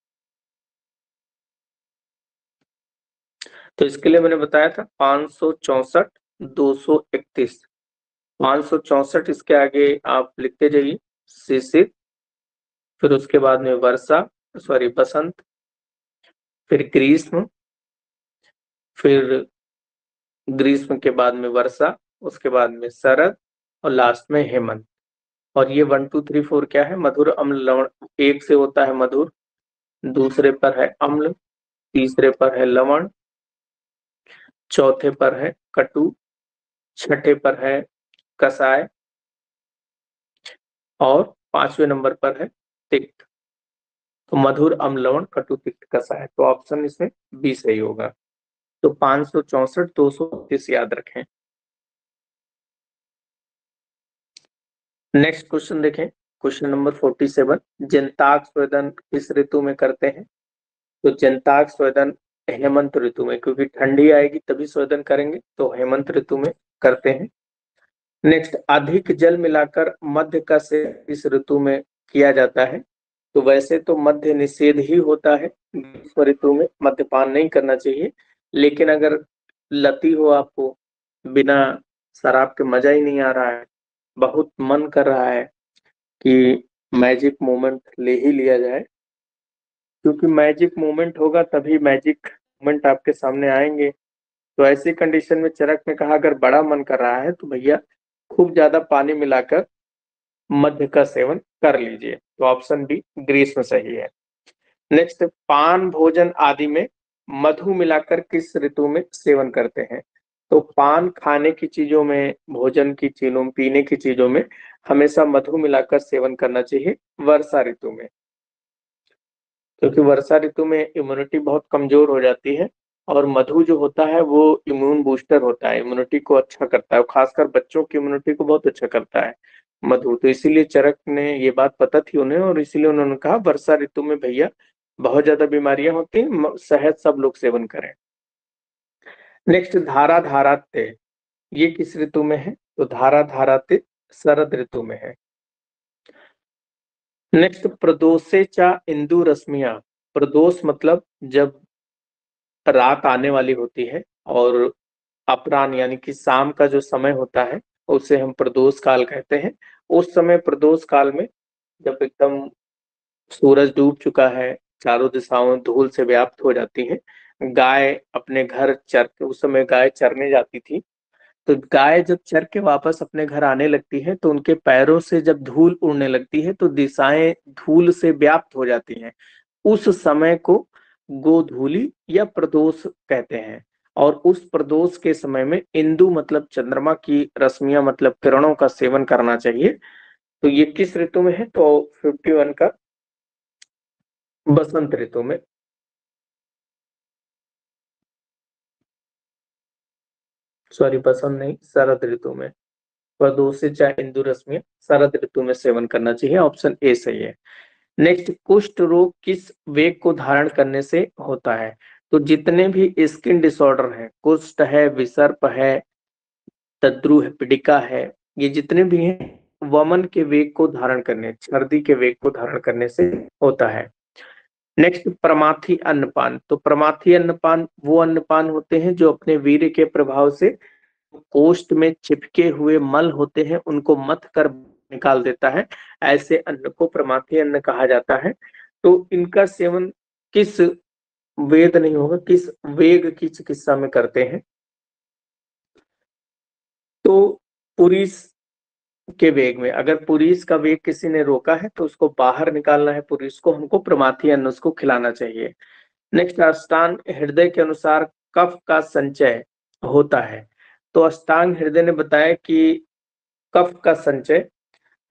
तो इसके लिए मैंने बताया था 564, 231। 564 इसके आगे आप लिखते जाइए, शिशिर, फिर उसके बाद में वर्षा, सॉरी बसंत, फिर ग्रीष्म, फिर ग्रीष्म के बाद में वर्षा, उसके बाद में शरद और लास्ट में हेमंत। और ये 1 2 3 4 क्या है? मधुर, अम्ल, लवण। एक से होता है मधुर, दूसरे पर है अम्ल, तीसरे पर है लवण, चौथे पर है कटु, छठे पर है कसाय और 5वें नंबर पर है तिक्त। तो मधुर, अम्ल, लवण, कटु, तिक्त, कसाय। तो ऑप्शन इसमें बी सही होगा। तो 564, 230 याद रखें। नेक्स्ट क्वेश्चन देखें, क्वेश्चन नंबर 47। जनताक स्वेदन किस ऋतु में करते हैं? तो जनताक स्वेदन हेमंत ऋतु में, क्योंकि ठंडी आएगी तभी स्वेदन करेंगे, तो हेमंत ऋतु में करते हैं। नेक्स्ट, अधिक जल मिलाकर मध्य का सेवन इस ऋतु में किया जाता है। तो वैसे तो मद्य निषेध ही होता है ग्रीष्म ऋतु में, मद्यपान नहीं करना चाहिए। लेकिन अगर लती हो आपको, बिना शराब के मजा ही नहीं आ रहा है, बहुत मन कर रहा है कि मैजिक मोमेंट ले ही लिया जाए, क्योंकि मैजिक मोमेंट होगा तभी मैजिक मोमेंट आपके सामने आएंगे। तो ऐसी कंडीशन में चरक ने कहा अगर बड़ा मन कर रहा है तो भैया खूब ज्यादा पानी मिलाकर मध्य का सेवन कर लीजिए। तो ऑप्शन बी ग्रीष्म सही है। नेक्स्ट, पान भोजन आदि में मधु मिलाकर किस ऋतु में सेवन करते हैं? तो पान खाने की चीजों में, भोजन की चीजों, पीने की चीजों में हमेशा मधु मिलाकर सेवन करना चाहिए वर्षा ऋतु में, क्योंकि वर्षा ऋतु में इम्यूनिटी बहुत कमजोर हो जाती है और मधु जो होता है वो इम्यून बूस्टर होता है, इम्यूनिटी को अच्छा करता है, खासकर बच्चों की इम्यूनिटी को बहुत अच्छा करता है मधु। तो इसीलिए चरक ने ये बात पता थी उन्हें और इसीलिए उन्होंने कहा वर्षा ऋतु में भैया बहुत ज्यादा बीमारियां होती हैं, शहद सब लोग सेवन करें। नेक्स्ट, धारा धाराते, ये किस ऋतु में है? तो धारा धाराते शरद ऋतु में है। नेक्स्ट, प्रदोषे चा इंदु रश्मियां, प्रदोष मतलब जब रात आने वाली होती है और अपराह्न यानी कि शाम का जो समय होता है उसे हम प्रदोष काल कहते हैं। उस समय प्रदोष काल में जब एकदम सूरज डूब चुका है, चारों दिशाओं धूल से व्याप्त हो जाती है, गाय अपने घर चर, उस समय गाय चरने जाती थी, तो गाय जब चर के वापस अपने घर आने लगती है तो उनके पैरों से जब धूल उड़ने लगती है तो दिशाएं धूल से व्याप्त हो जाती हैं। उस समय को गोधूली या प्रदोष कहते हैं। और उस प्रदोष के समय में इंदु मतलब चंद्रमा की रश्मियां मतलब किरणों का सेवन करना चाहिए। तो ये किस ऋतु में है? तो 51 का बसंत ऋतु में। सॉरी, बसंत नहीं, शरद ऋतु में। प्रदोष चाहे इंदु रश्मियां शरद ऋतु में सेवन करना चाहिए, ऑप्शन ए सही है। नेक्स्ट, कुष्ठ रोग किस वेग को धारण करने से होता है? तो जितने भी स्किन डिसऑर्डर हैं, कुष्ठ है, विसर्प है, तद्रु है, पिडिका है, ये जितने भी हैं वमन के वेग को धारण करने, छर्दी के वेग को धारण करने से होता है। नेक्स्ट, प्रमाथी अन्नपान, तो प्रमाथी अन्नपान वो अन्नपान होते हैं जो अपने वीर्य के प्रभाव से कोष्ठ में चिपके हुए मल होते हैं उनको मथ कर निकाल देता है, ऐसे अन्न को प्रमाथी अन्न कहा जाता है। तो इनका सेवन किस वेद नहीं होगा, किस वेग की चिकित्सा में करते हैं? तो पुरीस के वेग में, अगर पुरीस का वेग किसी ने रोका है तो उसको बाहर निकालना है, पुरीस को हमको प्रमाथी अन्न उसको खिलाना चाहिए। नेक्स्ट, अष्टांग हृदय के अनुसार कफ का संचय होता है। तो अष्टांग हृदय ने बताया कि कफ का संचय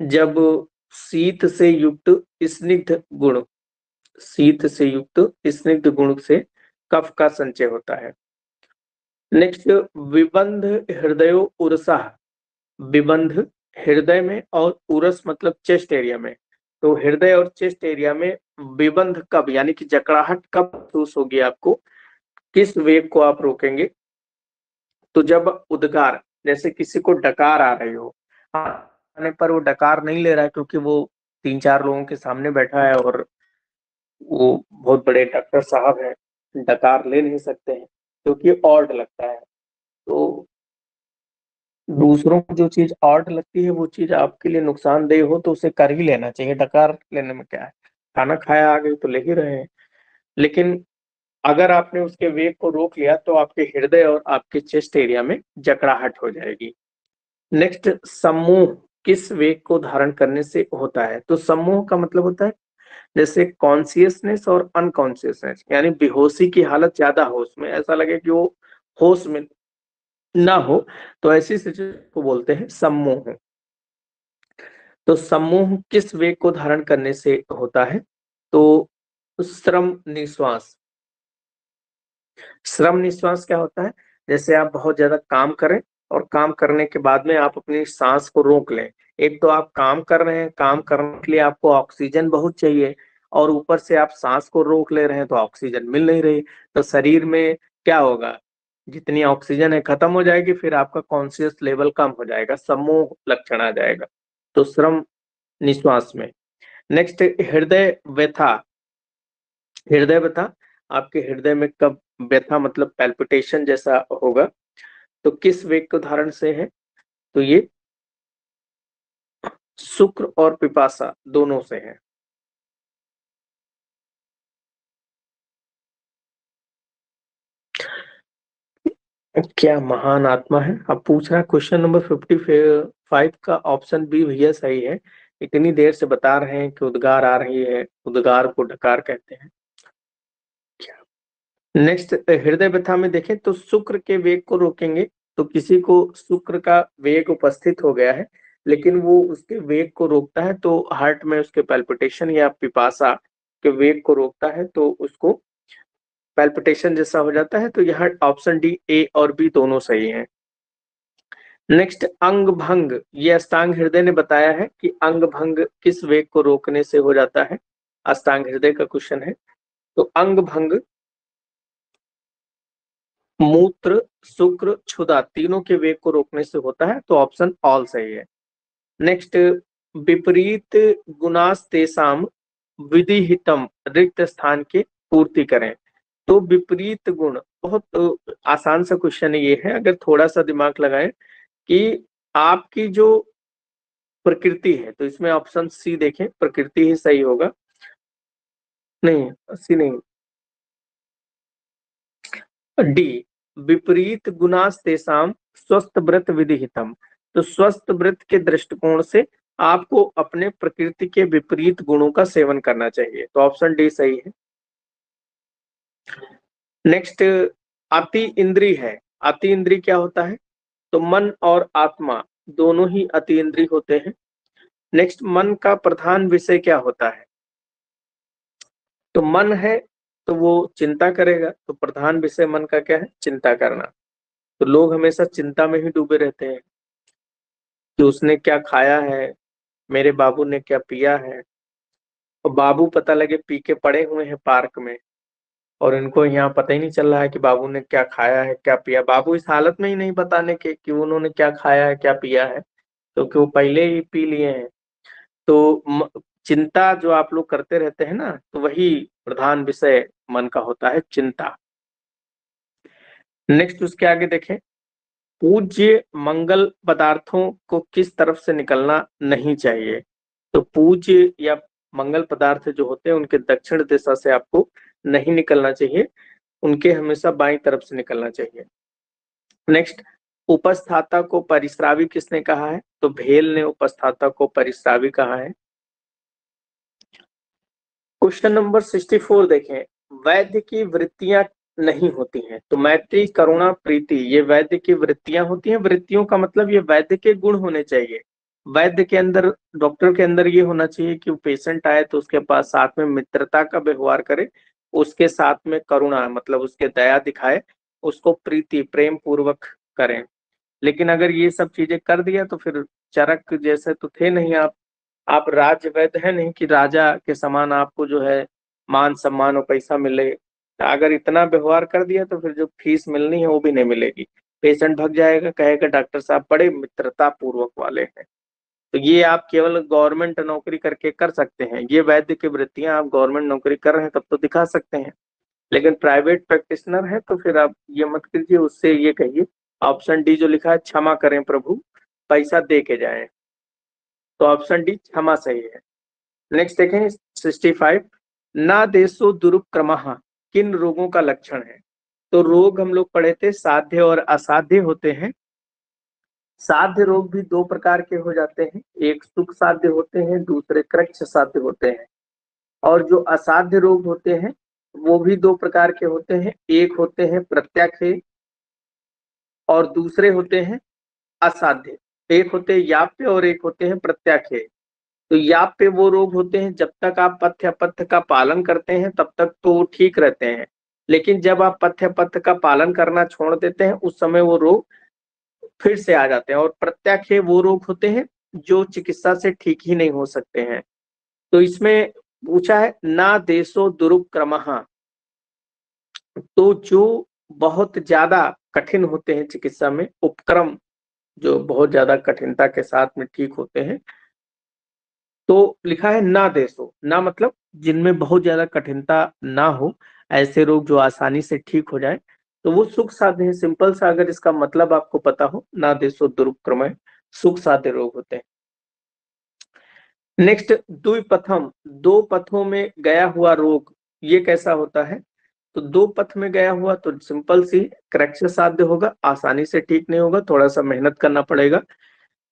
जब शीत से युक्त स्निग्ध गुण, शीत से युक्त स्निग्ध गुण से कफ का संचय होता है। नेक्स्ट, विबंध हृदयो उरसा, विबंध हृदय में और उरस मतलब चेस्ट एरिया में, तो हृदय और चेस्ट एरिया में विबंध कब यानी कि जकड़ाहट कब महसूस होगी आपको, किस वेग को आप रोकेंगे? तो जब उद्गार, जैसे किसी को डकार आ रही हो, आने पर वो डकार नहीं ले रहा है क्योंकि वो 3-4 लोगों के सामने बैठा है और वो बहुत बड़े डॉक्टर साहब हैं, डकार ले नहीं सकते हैं क्योंकि ऑड लगता है। तो दूसरों को जो चीज ऑड लगती है वो चीज आपके लिए नुकसानदेह हो तो उसे कर ही लेना चाहिए, डकार लेने में क्या है, खाना खाया आ गई तो ले ही रहे हैं। लेकिन अगर आपने उसके वेग को रोक लिया तो आपके हृदय और आपके चेस्ट एरिया में जकड़ाहट हो जाएगी। नेक्स्ट, समूह किस वेग को धारण करने से होता है? तो समूह का मतलब होता है जैसे कॉन्सियसनेस और अनकॉन्सियसनेस, यानी बेहोशी की हालत ज्यादा हो, उसमें ऐसा लगे कि वो होश में ना हो, तो ऐसी सिचुएशन को बोलते हैं सम्मोह। तो सम्मोह किस वेग को धारण करने से होता है? तो श्रम निश्वास, श्रम निश्वास क्या होता है? जैसे आप बहुत ज्यादा काम करें और काम करने के बाद में आप अपनी सांस को रोक लें। एक तो आप काम कर रहे हैं, काम करने के लिए आपको ऑक्सीजन बहुत चाहिए और ऊपर से आप सांस को रोक ले रहे हैं तो ऑक्सीजन मिल नहीं रही, तो शरीर में क्या होगा, जितनी ऑक्सीजन है खत्म हो जाएगी, फिर आपका कॉन्शियस लेवल कम हो जाएगा, सम्मोह लक्षण आ जाएगा, तो श्रम निश्वास में। नेक्स्ट हृदय व्यथा। हृदय व्यथा, आपके हृदय में कब व्यथा मतलब पैल्पिटेशन जैसा होगा, तो किस वेग के उदाहरण से है, तो ये शुक्र और पिपासा दोनों से है। क्या महान आत्मा है, अब पूछ रहा क्वेश्चन नंबर 55 का ऑप्शन बी भैया सही है। इतनी देर से बता रहे हैं कि उद्गार आ रही है, उद्गार को ढकार कहते हैं। नेक्स्ट हृदय व्यथा में देखें तो शुक्र के वेग को रोकेंगे, तो किसी को शुक्र का वेग उपस्थित हो गया है लेकिन वो उसके वेग को रोकता है, तो हार्ट में उसके पैल्पिटेशन या पिपासा के वेग को रोकता है, तो उसको पैल्पिटेशन जैसा हो जाता है। तो यहाँ ऑप्शन डी ए और बी दोनों सही हैं। नेक्स्ट अंग भंग, ये अष्टांग हृदय ने बताया है कि अंग भंग किस वेग को रोकने से हो जाता है, अष्टांग हृदय का क्वेश्चन है। तो अंग भंग मूत्र शुक्र क्षुधा तीनों के वेग को रोकने से होता है, तो ऑप्शन ऑल सही है। नेक्स्ट विपरीत गुणास्तेषाम विधिहितम रिक्त स्थान के पूर्ति करें, तो विपरीत गुण बहुत आसान सा क्वेश्चन ये है, अगर थोड़ा सा दिमाग लगाएं कि आपकी जो प्रकृति है, तो इसमें ऑप्शन सी देखें, प्रकृति ही सही होगा, नहीं सी नहीं, डी विपरीत गुणास्तेषाम स्वस्थ व्रत विधिहितम, तो स्वस्थ व्रत के दृष्टिकोण से आपको अपने प्रकृति के विपरीत गुणों का सेवन करना चाहिए, तो ऑप्शन डी सही है। नेक्स्ट अति इंद्रिय है, अति इंद्रिय क्या होता है, तो मन और आत्मा दोनों ही अति इंद्रिय होते हैं। नेक्स्ट मन का प्रधान विषय क्या होता है, तो मन है तो वो चिंता करेगा, तो प्रधान विषय मन का क्या है, चिंता करना, तो लोग हमेशा चिंता में ही डूबे रहते हैं कि उसने क्या खाया है, मेरे बाबू ने क्या पिया है, और बाबू पता लगे पी के पड़े हुए हैं पार्क में और इनको यहाँ पता ही नहीं चल रहा है कि बाबू ने क्या खाया है क्या पिया, बाबू इस हालत में ही नहीं बताने के कि उन्होंने क्या खाया है क्या पिया है, क्योंकि वो पहले ही पी लिए हैं। तो चिंता जो आप लोग करते रहते हैं ना, तो वही प्रधान विषय मन का होता है, चिंता। नेक्स्ट उसके आगे देखें, पूज्य मंगल पदार्थों को किस तरफ से निकलना नहीं चाहिए, तो पूज्य या मंगल पदार्थ जो होते हैं उनके दक्षिण दिशा से आपको नहीं निकलना चाहिए, उनके हमेशा बाईं तरफ से निकलना चाहिए। नेक्स्ट उपस्थाता को परिस्रावी किसने कहा है, तो भेल ने उपस्थाता को परिस्रावी कहा है। क्वेश्चन नंबर 64 देखें, वैद्य की वृत्तियां नहीं होती हैं, तो मैत्री करुणा प्रीति ये वैद्य की वृत्तियां होती हैं, वृत्तियों का मतलब ये वैद्य के गुण होने चाहिए। वैद्य के अंदर, डॉक्टर के अंदर ये होना चाहिए कि पेशेंट आए तो उसके पास साथ में मित्रता का व्यवहार करे, उसके साथ में करुणा मतलब उसके दया दिखाए, उसको प्रीति प्रेम पूर्वक करें। लेकिन अगर ये सब चीजें कर दिया तो फिर चरक जैसे तो थे नहीं आप राज्य वैद्य है नहीं कि राजा के समान आपको जो है मान सम्मान और पैसा मिले, अगर इतना व्यवहार कर दिया तो फिर जो फीस मिलनी है वो भी नहीं मिलेगी, पेशेंट भाग जाएगा, कहेगा डॉक्टर साहब बड़े मित्रता पूर्वक वाले हैं। तो ये आप केवल गवर्नमेंट नौकरी करके कर सकते हैं, ये वैद्य की वृत्तियां आप गवर्नमेंट नौकरी कर रहे हैं तब तो दिखा सकते हैं, लेकिन प्राइवेट प्रैक्टिशनर है तो फिर आप ये मत कीजिए, उससे ये कहिए ऑप्शन डी जो लिखा है क्षमा करें प्रभु पैसा दे के जाएं, तो ऑप्शन डी क्षमा सही है। नेक्स्ट देखें 65, ना देशो दुरुपक्रमः किन रोगों का लक्षण है, तो रोग हम लोग पढ़े थे साध्य और असाध्य होते हैं। साध्य रोग भी दो प्रकार के हो जाते हैं, एक सुख साध्य होते हैं, दूसरे कृच्छ साध्य होते हैं, और जो असाध्य रोग होते हैं वो भी दो प्रकार के होते हैं, एक होते हैं प्रत्याख्य और दूसरे होते हैं असाध्य, एक होते हैं याप्य और एक होते हैं प्रत्याख्य। तो याप्य वो रोग होते हैं जब तक आप पथ्य अपथ्य का पालन करते हैं तब तक तो वो ठीक रहते हैं, लेकिन जब आप पथ्य अपथ्य का पालन करना छोड़ देते हैं उस समय वो रोग फिर से आ जाते हैं, और प्रत्याख्य वो रोग होते हैं जो चिकित्सा से ठीक ही नहीं हो सकते हैं। तो इसमें पूछा है ना देशो दुरुपक्रमः, तो जो बहुत ज्यादा कठिन होते हैं चिकित्सा में, उपक्रम जो बहुत ज्यादा कठिनता के साथ में ठीक होते हैं, तो लिखा है ना देशो, ना मतलब जिनमें बहुत ज्यादा कठिनता ना हो, ऐसे रोग जो आसानी से ठीक हो जाए, तो वो सुख साध्य है। सिंपल सा अगर इसका मतलब आपको पता हो, ना देशो दुरुपक्रमः, सुख साध्य रोग होते हैं। नेक्स्ट, द्विपथम, दो पथों में गया हुआ रोग, ये कैसा होता है? तो दो पथ में गया हुआ तो सिंपल सी क्रैक्स साध्य होगा, आसानी से ठीक नहीं होगा, थोड़ा सा मेहनत करना पड़ेगा।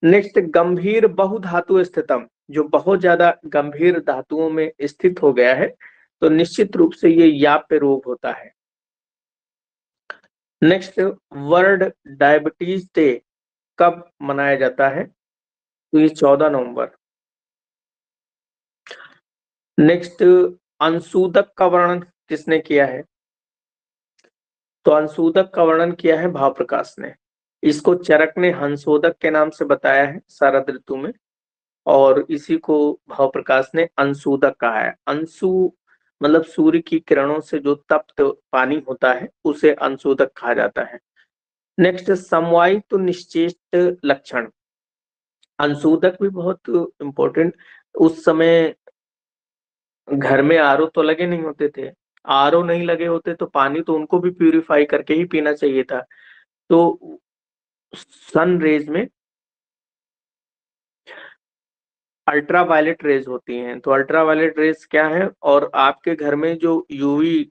नेक्स्ट, गंभीर बहुधातु स्थितम, जो बहुत ज्यादा गंभीर धातुओं में स्थित हो गया है, तो निश्चित रूप से ये याप्य रोग होता है। नेक्स्ट, वर्ल्ड डायबिटीज डे कब मनाया जाता है? तो ये 14 नवंबर। नेक्स्ट, अंशुदक का वर्णन किसने किया है? तो अंशुदक का वर्णन किया है भाव प्रकाश ने। इसको चरक ने हंसोदक के नाम से बताया है शरद ऋतु में, और इसी को भाव प्रकाश ने अंशुदक कहा है। अंशु मतलब सूर्य की किरणों से जो तप्त पानी होता है, उसे अंशुदक कहा जाता है। नेक्स्ट, समवायित निश्चेष्ट लक्षण, अंशुदक भी बहुत इंपॉर्टेंट। उस समय घर में आरओ तो लगे नहीं होते थे, आरओ नहीं लगे होते तो पानी तो उनको भी प्यूरिफाई करके ही पीना चाहिए था। तो सन रेज में अल्ट्रावायलेट रेज होती हैं, तो अल्ट्रावायलेट रेज क्या है, और आपके घर में जो यूवी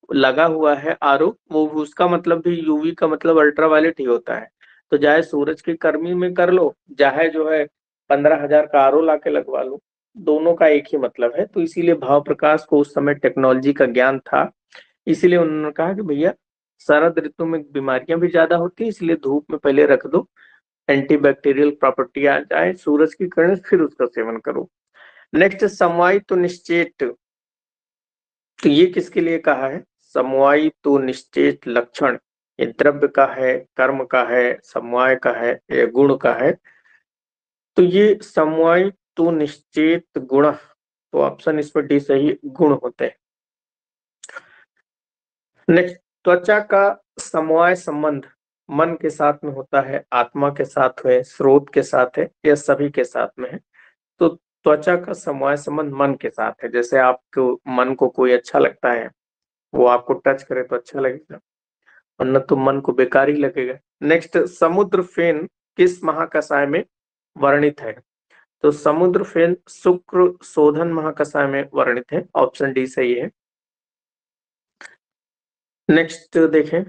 लगा हुआ है आरओ, वो उसका मतलब भी, यूवी का मतलब अल्ट्रावायलेट ही होता है। तो चाहे सूरज की गर्मी में कर लो, चाहे जो है 15,000 का आरओ ला के लगवा लो, दोनों का एक ही मतलब है। तो इसीलिए भाव प्रकाश को उस समय टेक्नोलॉजी का ज्ञान था, इसीलिए उन्होंने कहा कि भैया शरद ऋतु में बीमारियां भी ज्यादा होती है, इसलिए धूप में पहले रख दो, एंटीबैक्टीरियल प्रॉपर्टी आ जाए सूरज की किरण, फिर उसका सेवन करो। नेक्स्ट, समवायित तो निश्चेत, तो ये किसके लिए कहा है? समवायित तो निश्चेत लक्षण, ये द्रव्य का है, कर्म का है, समवाय का है, ये गुण का है। तो ये समवायित तो निश्चेत गुण, तो ऑप्शन इसमें डी सही, गुण होते हैं। नेक्स्ट, त्वचा का समवाय संबंध मन के साथ में होता है, आत्मा के साथ है, स्रोत के साथ है, या सभी के साथ में है? तो त्वचा का समवाय संबंध मन के साथ है। जैसे आपको मन को कोई अच्छा लगता है, वो आपको टच करे तो अच्छा लगेगा, वरना तो मन को बेकार ही लगेगा। नेक्स्ट, समुद्र फेन किस महाकषाय में वर्णित है? तो समुद्र फेन शुक्र शोधन महाकषाय में वर्णित है, ऑप्शन डी सही है। नेक्स्ट देखें,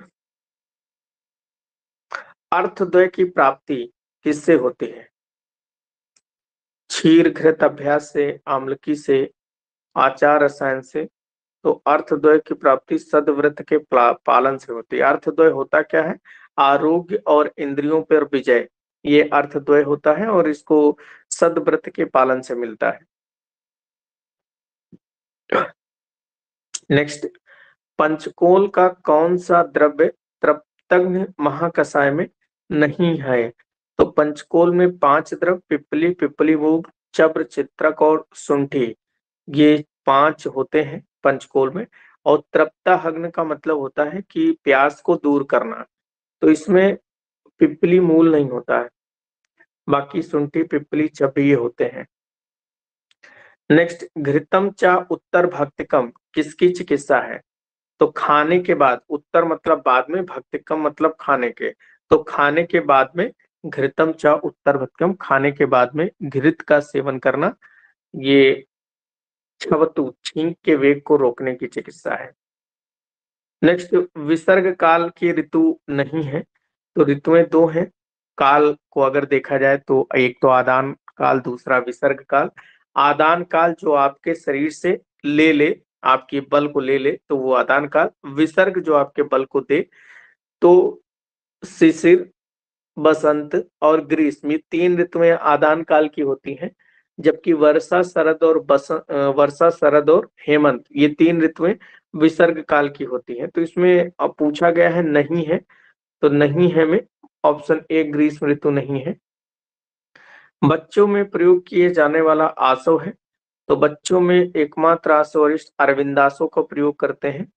अर्थद्वय की प्राप्ति किससे होती है? क्षीर घृत अभ्यास से, आम्लकी से, आचार रसायन से? तो अर्थद्वय की प्राप्ति सदव्रत के पालन से होती है। अर्थद्वय होता क्या है? आरोग्य और इंद्रियों पर विजय, ये अर्थद्वय होता है, और इसको सदव्रत के पालन से मिलता है। नेक्स्ट, पंचकोल का कौन सा द्रव्य तृप्तघ्न महाकषाय में नहीं है? तो पंचकोल में 5 द्रव्य, पिपली, पिपली मूग, चब्र, चित्रक और शुंठी, ये 5 होते हैं पंचकोल में। और तृप्ताहग्न का मतलब होता है कि प्यास को दूर करना, तो इसमें पिपली मूल नहीं होता है, बाकी शुंठी, पिपली, चब्र ये होते हैं। नेक्स्ट, घृतम चा उत्तर भक्तिकम किसकी चिकित्सा है? तो खाने के बाद, उत्तर मतलब बाद में, भक्तिकम मतलब खाने के, तो खाने के बाद में घृतम चा उत्तर भक्तिकम, खाने के बाद में घृत का सेवन करना, ये छवतु छींक के वेग को रोकने की चिकित्सा है। नेक्स्ट, विसर्ग काल की ऋतु नहीं है, तो ऋतुएं 2 हैं। काल को अगर देखा जाए तो एक तो आदान काल, दूसरा विसर्ग काल। आदान काल जो आपके शरीर से ले आपके बल को ले तो वो आदान काल। विसर्ग जो आपके बल को दे, तो शिशिर, बसंत और ग्रीष्म, ये 3 ऋतुएं आदान काल की होती हैं। जबकि वर्षा, शरद और हेमंत, ये 3 ऋतुएं विसर्ग काल की होती हैं। तो इसमें अब पूछा गया है नहीं है, तो नहीं है में ऑप्शन ए ग्रीष्म ऋतु नहीं है। बच्चों में प्रयोग किए जाने वाला आसव है, तो बच्चों में एकमात्र आसो वरिष्ठ अरविंदासो का प्रयोग करते हैं।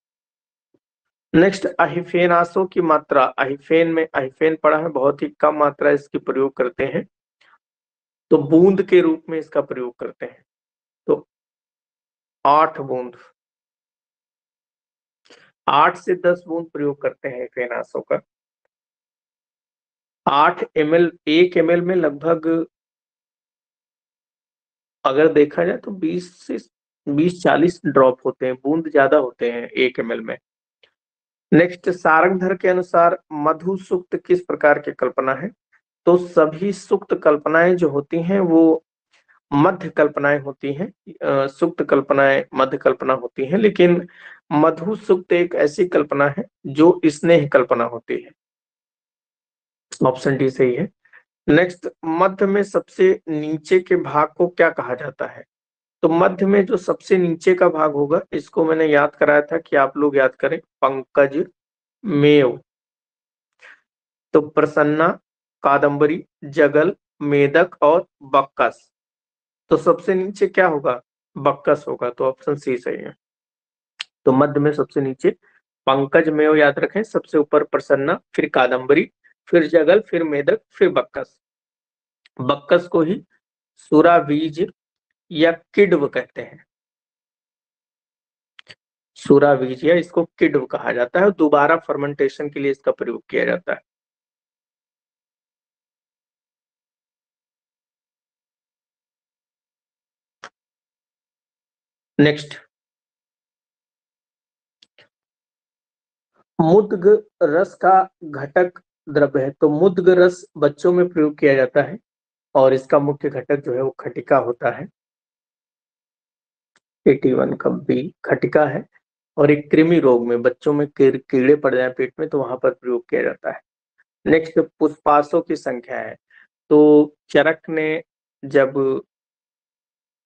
नेक्स्ट अहिफेनासो की मात्रा, अहिफेन में अहिफेन पड़ा है, बहुत ही कम मात्रा इसकी प्रयोग करते हैं, तो बूंद के रूप में इसका प्रयोग करते हैं। तो 8 बूंद, 8 से 10 बूंद प्रयोग करते हैं फेनासो का। 8 ml, 1 ml में लगभग अगर देखा जाए तो 20-40 ड्रॉप होते हैं, बूंद ज्यादा होते हैं 1 ml में। नेक्स्ट सारंगधर के अनुसार मधु सूक्त किस प्रकार की कल्पना है? तो सभी सूक्त कल्पनाएं जो होती हैं वो मध्य कल्पनाएं होती हैं, सुक्त कल्पनाएं मध्य कल्पना होती हैं, लेकिन मधु सूक्त एक ऐसी कल्पना है जो स्नेह कल्पना होती है। ऑप्शन डी सही है। नेक्स्ट, मध्य में सबसे नीचे के भाग को क्या कहा जाता है? तो मध्य में जो सबसे नीचे का भाग होगा, इसको मैंने याद कराया था कि आप लोग याद करें, पंकज मेव। तो प्रसन्ना, कादंबरी, जगल, मेदक और बक्कस। तो सबसे नीचे क्या होगा? बक्कस होगा, तो ऑप्शन सी सही है। तो मध्य में सबसे नीचे पंकज मेव याद रखें, सबसे ऊपर प्रसन्ना, फिर कादंबरी, फिर जगल, फिर मेदक, फिर बक्कस। बक्कस को ही सूरा बीज या किड्व कहते हैं। सूरा बीज या इसको किड्व कहा जाता है, दोबारा फर्मेंटेशन के लिए इसका प्रयोग किया जाता है। नेक्स्ट, मुद्ग रस का घटक द्रव्य है। तो मुद्ग रस बच्चों में प्रयोग किया जाता है और इसका मुख्य घटक जो है वो खटिका होता है। 81 का बी खटिका है, और एक कृमि रोग में बच्चों में कीड़े पड़ जाए पेट में तो वहां पर प्रयोग किया जाता है। नेक्स्ट, पुष्पासों की संख्या है। तो चरक ने जब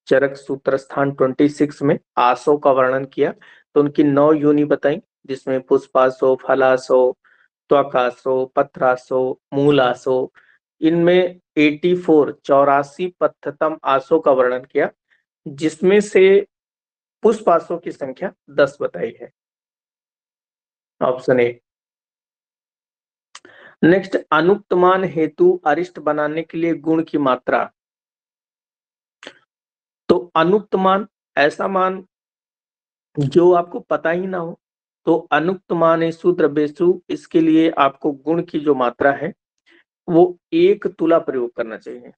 चरक सूत्र स्थान 26 में आसो का वर्णन किया तो उनकी 9 योनि बताई, जिसमें पुष्पासो, फलासो, त्वकासो, पत्रासो, मूलासो। इनमें 84 पत्थतम आसो का वर्णन किया, जिसमें से पुष्पासो की संख्या 10 बताई है। Option A. नेक्स्ट, अनुक्तमान हेतु अरिष्ट बनाने के लिए गुण की मात्रा। तो अनुक्तमान ऐसा मान जो आपको पता ही ना हो, तो अनुक्तमानेषु द्रव्येषु, इसके लिए आपको गुण की जो मात्रा है वो 1 तुला प्रयोग करना चाहिए।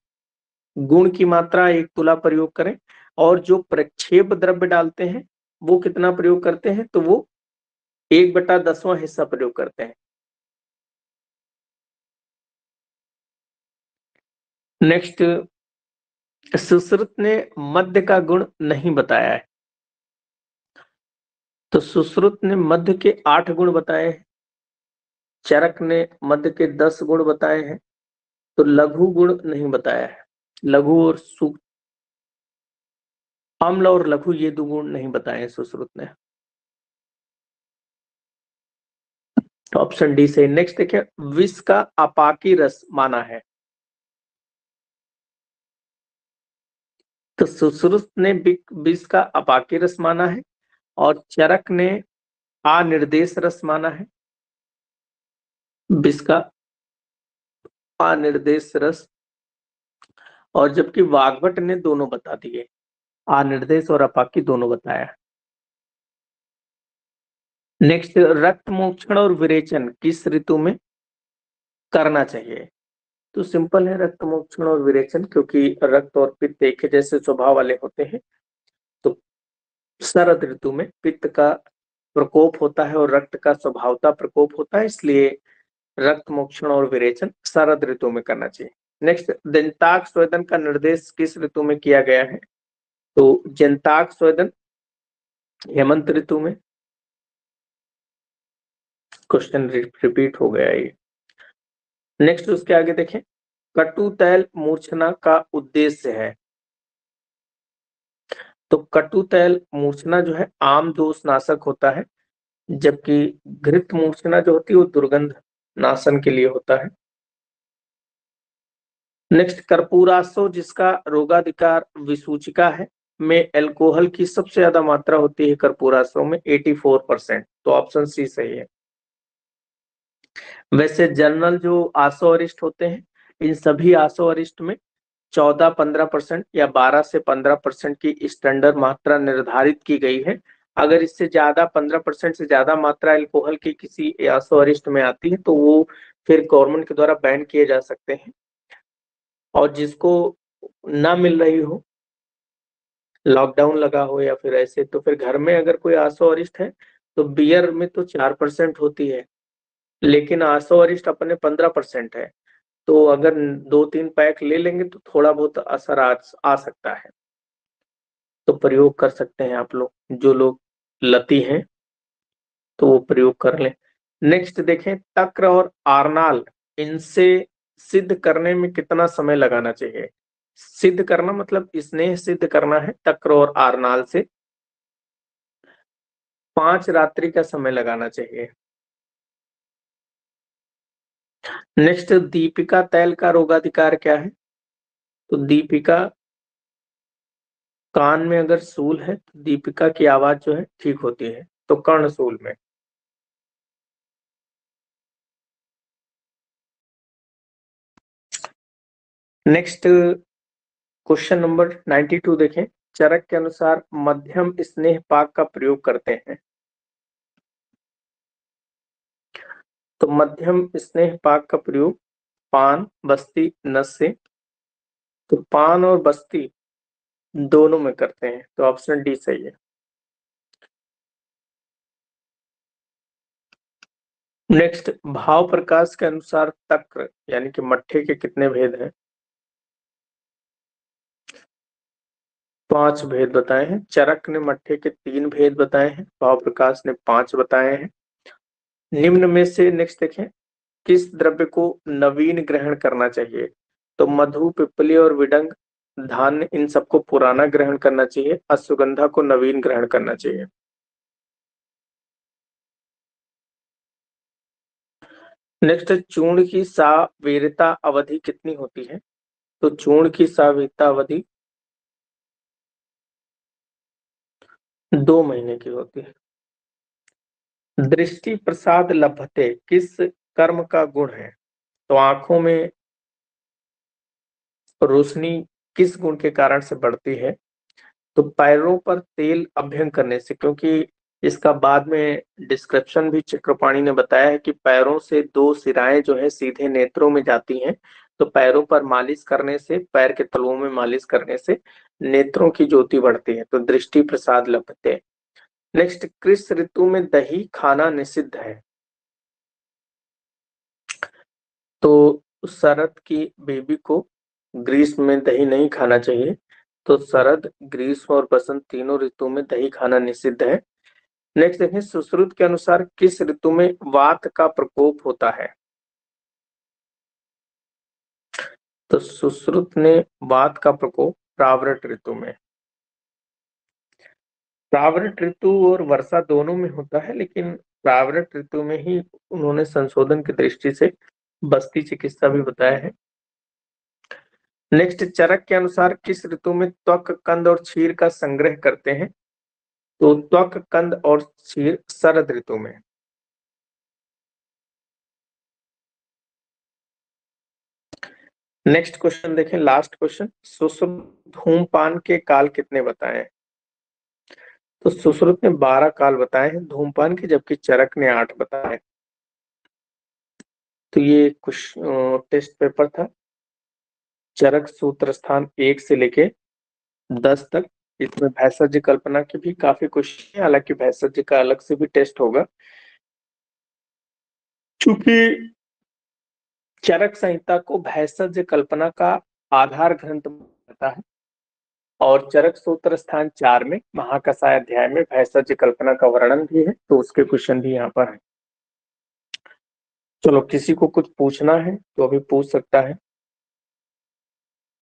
गुण की मात्रा 1 तुला प्रयोग करें, और जो प्रक्षेप द्रव्य डालते हैं वो कितना प्रयोग करते हैं? तो वो 1/10वां हिस्सा प्रयोग करते हैं। नेक्स्ट, सुश्रुत ने मध्य का गुण नहीं बताया है। तो सुश्रुत ने मध्य के 8 गुण बताए हैं, चरक ने मध्य के 10 गुण बताए हैं, तो लघु गुण नहीं बताया है। लघु और अम्ल और लघु ये 2 गुण नहीं बताए हैं सुश्रुत ने। ऑप्शन डी से। नेक्स्ट देखिए, विष का अपाकी रस माना है। तो सुश्रुत ने विष का अपाकी रस माना है, और चरक ने अनिर्देश रस माना है। विष का अनिर्देश रस, और जबकि वाग्भट ने दोनों बता दिए, अनिर्देश और अपाकी दोनों बताया। नेक्स्ट, रक्त मोक्षण और विरेचन किस ऋतु में करना चाहिए? तो सिंपल है, रक्त मोक्षण और विरेचन, क्योंकि रक्त और पित्त एक ही जैसे स्वभाव वाले होते हैं, तो शरद ऋतु में पित्त का प्रकोप होता है और रक्त का स्वभावता प्रकोप होता है, इसलिए रक्त मोक्षण और विरेचन शरद ऋतु में करना चाहिए। नेक्स्ट, जंताक स्वेदन का निर्देश किस ऋतु में किया गया है? तो जंताक स्वेदन हेमंत ऋतु में। क्वेश्चन रिपीट हो गया ये। नेक्स्ट, उसके आगे देखें, कटु तैल मूर्छना का उद्देश्य है। तो कटु तैल मूर्छना जो है आम दोष नाशक होता है, जबकि घृत मूर्छना जो होती है वो दुर्गंध नाशन के लिए होता है। नेक्स्ट, कर्पूरासो जिसका रोगाधिकार विसूचिका है, में एल्कोहल की सबसे ज्यादा मात्रा होती है कर्पूराश्रव में 84%, तो ऑप्शन सी सही है। वैसे जनरल जो आसो अरिष्ट होते हैं, इन सभी आसो अरिष्ट में 14-15% या 12 से 15% की स्टैंडर्ड मात्रा निर्धारित की गई है। अगर इससे ज्यादा 15% से ज्यादा मात्रा एल्कोहल की किसी आसो अरिष्ट में आती है तो वो फिर गवर्नमेंट के द्वारा बैन किए जा सकते हैं। और जिसको ना मिल रही हो, लॉकडाउन लगा हो या फिर ऐसे, तो फिर घर में अगर कोई आसो अरिष्ट है तो बियर में तो 4% होती है, लेकिन आसो अरिष्ट अपने 15% है। तो अगर 2-3 पैक ले लेंगे तो थोड़ा बहुत असर आ सकता है। तो प्रयोग कर सकते हैं आप लोग, जो लोग लती हैं तो वो प्रयोग कर लें। नेक्स्ट देखें, तक्र और आरनाल, इनसे सिद्ध करने में कितना समय लगाना चाहिए? सिद्ध करना मतलब स्नेह सिद्ध करना है तक्र और आरनाल से 5 रात्रि का समय लगाना चाहिए। नेक्स्ट, दीपिका तैल का रोगाधिकार क्या है? तो दीपिका, कान में अगर सूल है तो दीपिका की आवाज जो है ठीक होती है, तो कर्णसूल में। नेक्स्ट क्वेश्चन नंबर 92 देखें, चरक के अनुसार मध्यम स्नेह पाक का प्रयोग करते हैं। तो मध्यम स्नेह पाक का प्रयोग पान, बस्ती, नस से, तो पान और बस्ती दोनों में करते हैं, तो ऑप्शन डी सही है। नेक्स्ट, भाव प्रकाश के अनुसार तक्र यानी कि मट्ठे के कितने भेद हैं? 5 भेद बताए हैं। चरक ने मट्ठे के 3 भेद बताए हैं, भाव प्रकाश ने 5 बताए हैं। निम्न में से नेक्स्ट देखें, किस द्रव्य को नवीन ग्रहण करना चाहिए? तो मधु, पिप्पली और विडंग, धान्य, इन सबको पुराना ग्रहण करना चाहिए, अश्वगंधा को नवीन ग्रहण करना चाहिए। नेक्स्ट, चूर्ण की सावेरता अवधि कितनी होती है? तो चूर्ण की सावेरता अवधि 2 महीने की होती है। दृष्टि प्रसाद लभते किस कर्म का गुण है? तो आंखों में रोशनी किस गुण के कारण से बढ़ती है? तो पैरों पर तेल अभ्यंग करने से, क्योंकि इसका बाद में डिस्क्रिप्शन भी चक्रपाणी ने बताया है कि पैरों से 2 सिराएं जो है सीधे नेत्रों में जाती हैं, तो पैरों पर मालिश करने से, पैर के तलुओं में मालिश करने से नेत्रों की ज्योति बढ़ती है, तो दृष्टि प्रसाद लभते। नेक्स्ट, किस ऋतु में दही खाना निषिद्ध है? तो शरद की बेबी को ग्रीष्म में दही नहीं खाना चाहिए, तो शरद, ग्रीष्म और बसंत तीनों ऋतु में दही खाना निषिद्ध है। नेक्स्ट देखें, सुश्रुत के अनुसार किस ऋतु में वात का प्रकोप होता है? तो सुश्रुत ने वात का प्रकोप प्रावृट ऋतु में। प्रावृट ऋतु और वर्षा दोनों में होता है, लेकिन प्रावृट ऋतु में ही उन्होंने संशोधन की दृष्टि से बस्ती चिकित्सा भी बताया है। नेक्स्ट, चरक के अनुसार किस ऋतु में त्वक, कंद और क्षीर का संग्रह करते हैं? तो त्वक, कंद और क्षीर शरद ऋतु में। नेक्स्ट क्वेश्चन देखें, लास्ट क्वेश्चन, सुश्रुत धूमपान के काल कितने बताए? तो सुश्रुत ने 12 काल बताए हैं धूमपान के, जबकि चरक ने 8 बताए। तो ये कुछ टेस्ट पेपर था, चरक सूत्र स्थान 1 से लेके 10 तक। इसमें भैषज कल्पना की भी काफी क्वेश्चन है, हालांकि भैषज का अलग से भी टेस्ट होगा, चूंकि चरक संहिता को भैषज कल्पना का आधार ग्रंथ मानता है, और चरक सूत्र स्थान 4 में महाकसाय अध्याय में भैषज कल्पना का वर्णन भी है, तो उसके क्वेश्चन भी यहाँ पर है। चलो, किसी को कुछ पूछना है तो अभी पूछ सकता है।